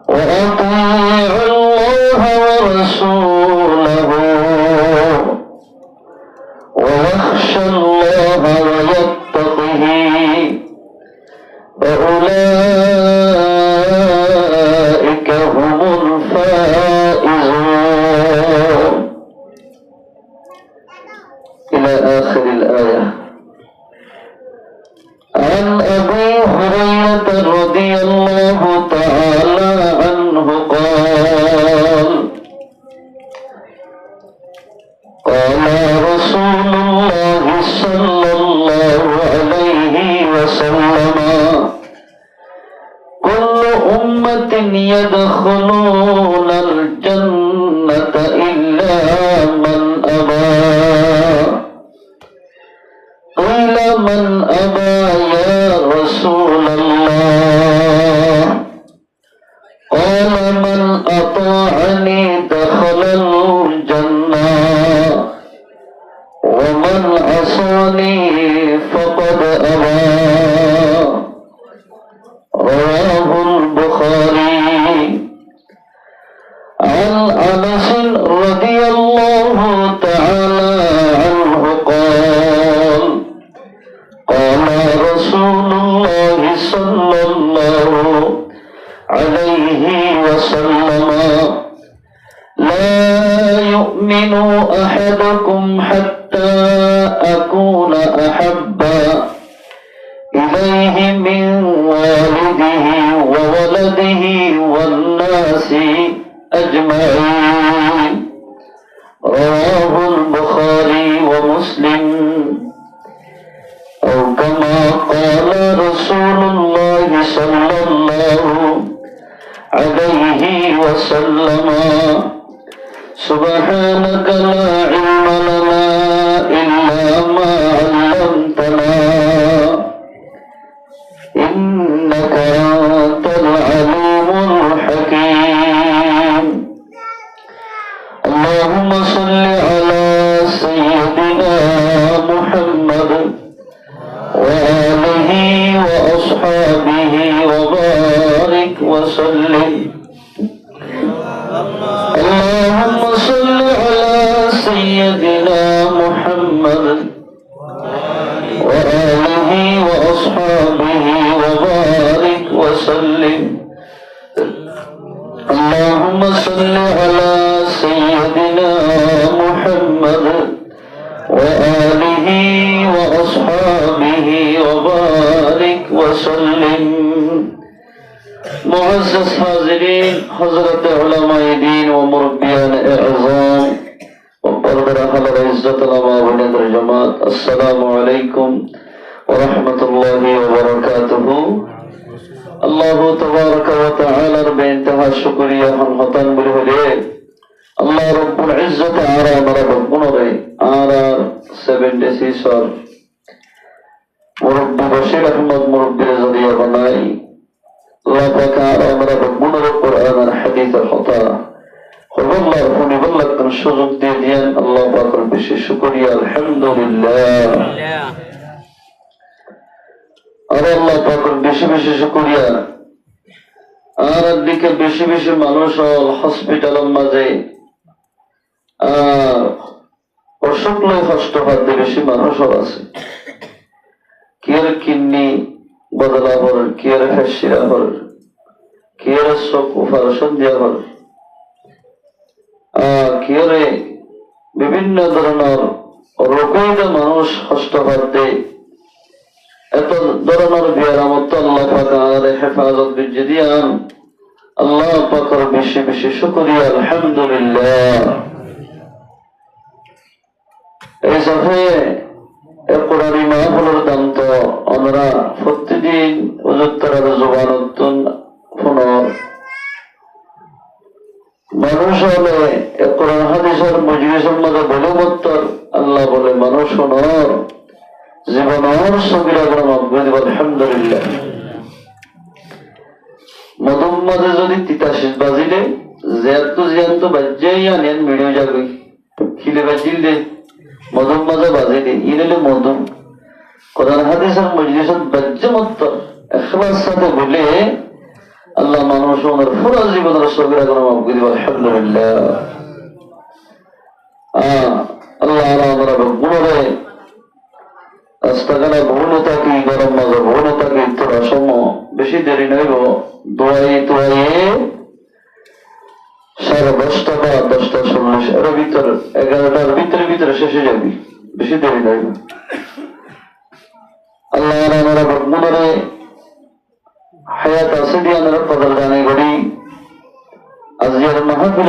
وأطيعوا الله ورسوله ويخشى الله ويتقه فأولئك هم الفائزون إلى آخر الآية. عن أبي هريرة رضي الله تعالى عنه قال قال رسول الله صلى الله عليه وسلم كل أمة يدخلون الجنة إلا من أبى قيل من أبى يا رسول الله قال من أطاعني دخل الجنة ومن عصاني فقد أبى رواه البخاري. عن أنس رضي الله تعالى عنه قال قال رسول الله صلى الله يؤمن أحدكم حتى أكون أحب إليه من والده وولده والناس أجمعين رواه البخاري ومسلم أو كما قال رسول الله صلى الله عليه وسلم سبحانك لا علم لنا إلا ما علمتنا إنك أنت العليم الحكيم اللهم صل على سيدنا محمد وآله وأصحابه وبارك وسلم اللهم صل على سيدنا محمد وآله وأصحابه وبارك وسلم اللهم صل على سيدنا محمد وآله وأصحابه وبارك وسلم معزز حاضرين حضرت علماء دين ومربيان اعظام وبربر أهل العزة العلماء ونذر جماعت السلام عليكم ورحمة الله وبركاته الله تبارك وتعالى بانتهى الشكرية حمحطان بالهليه الله رب العزة على مربك منوري على 76 مربي بشير أحمد مربي رضي بناي الله بك على مربك منور القرآن الحديث الخطأ قل الله فني بلغ كن شوزك ديديان الله باكر بشي شكريا الحمد لله أرى الله باكر بشي شكريا أرى ديك بشي মানুষ হসপিটাল মাঝে অসুখ লয় কষ্ট হাতে বেশি মানুষও আছে কিয়ের কিডনি বদলা হল কিয়ের ফেসিরা হল কিয়ের চোখ অপারেশন দিয়া হল কিয়েরে বিভিন্ন ধরনের রোগের মানুষ কষ্ট হাতে এত ধরনের বিয়ারামত আল্লাহ পাক আমাদের হেফাজত বিজে দিয়ান আল্লাহ পাকের বেশি বেশি শুকরিয়া আলহামদুলিল্লাহ এই সফে কোরআনী মাহফিলের দাম তো আমরা প্রতিদিন উজুত্তরের জবানতুন পুনর মানুষ হলে কোরআন হাদিসের মজলিসের মধ্যে বলে মত্তর আল্লাহ বলে মানুষ হনর জীবনর সগিরা গ্রাম আলহামদুলিল্লাহ মধুম মাঝে যদি তিতাশিস বাজিলে জিয়ান্ত বাজ্যাই আনেন মিড়ে যাবে খিলে বাজিল দে মধুম মাঝে বাজিলে ইনেলে মধুম কোরআন হাদিসের মজলিসত বাজ্যমত্ত ইখলাস সাথে বলে আল্লাহ মানুষ ওনার পুরো জীবনের সগিরা গ্রাম আলহামদুলিল্লাহ আল্লাহ আমরা গুণরে রাস্তাঘাটে ভুল থাকি গরম মাঝে ভুল থাকি তোরা সম বেশি দেরি নইব দোয়াই তোয়াইয়ে 10:30 বা 10:40 এর ভিতরে 11টার ভিতরে শেষে যাবি বেশি দেরি নইব আল্লাহ আমরা গুণরে হায়াত আছে দিয়ে আমরা কদর জানাই করি আজকের মাহফিল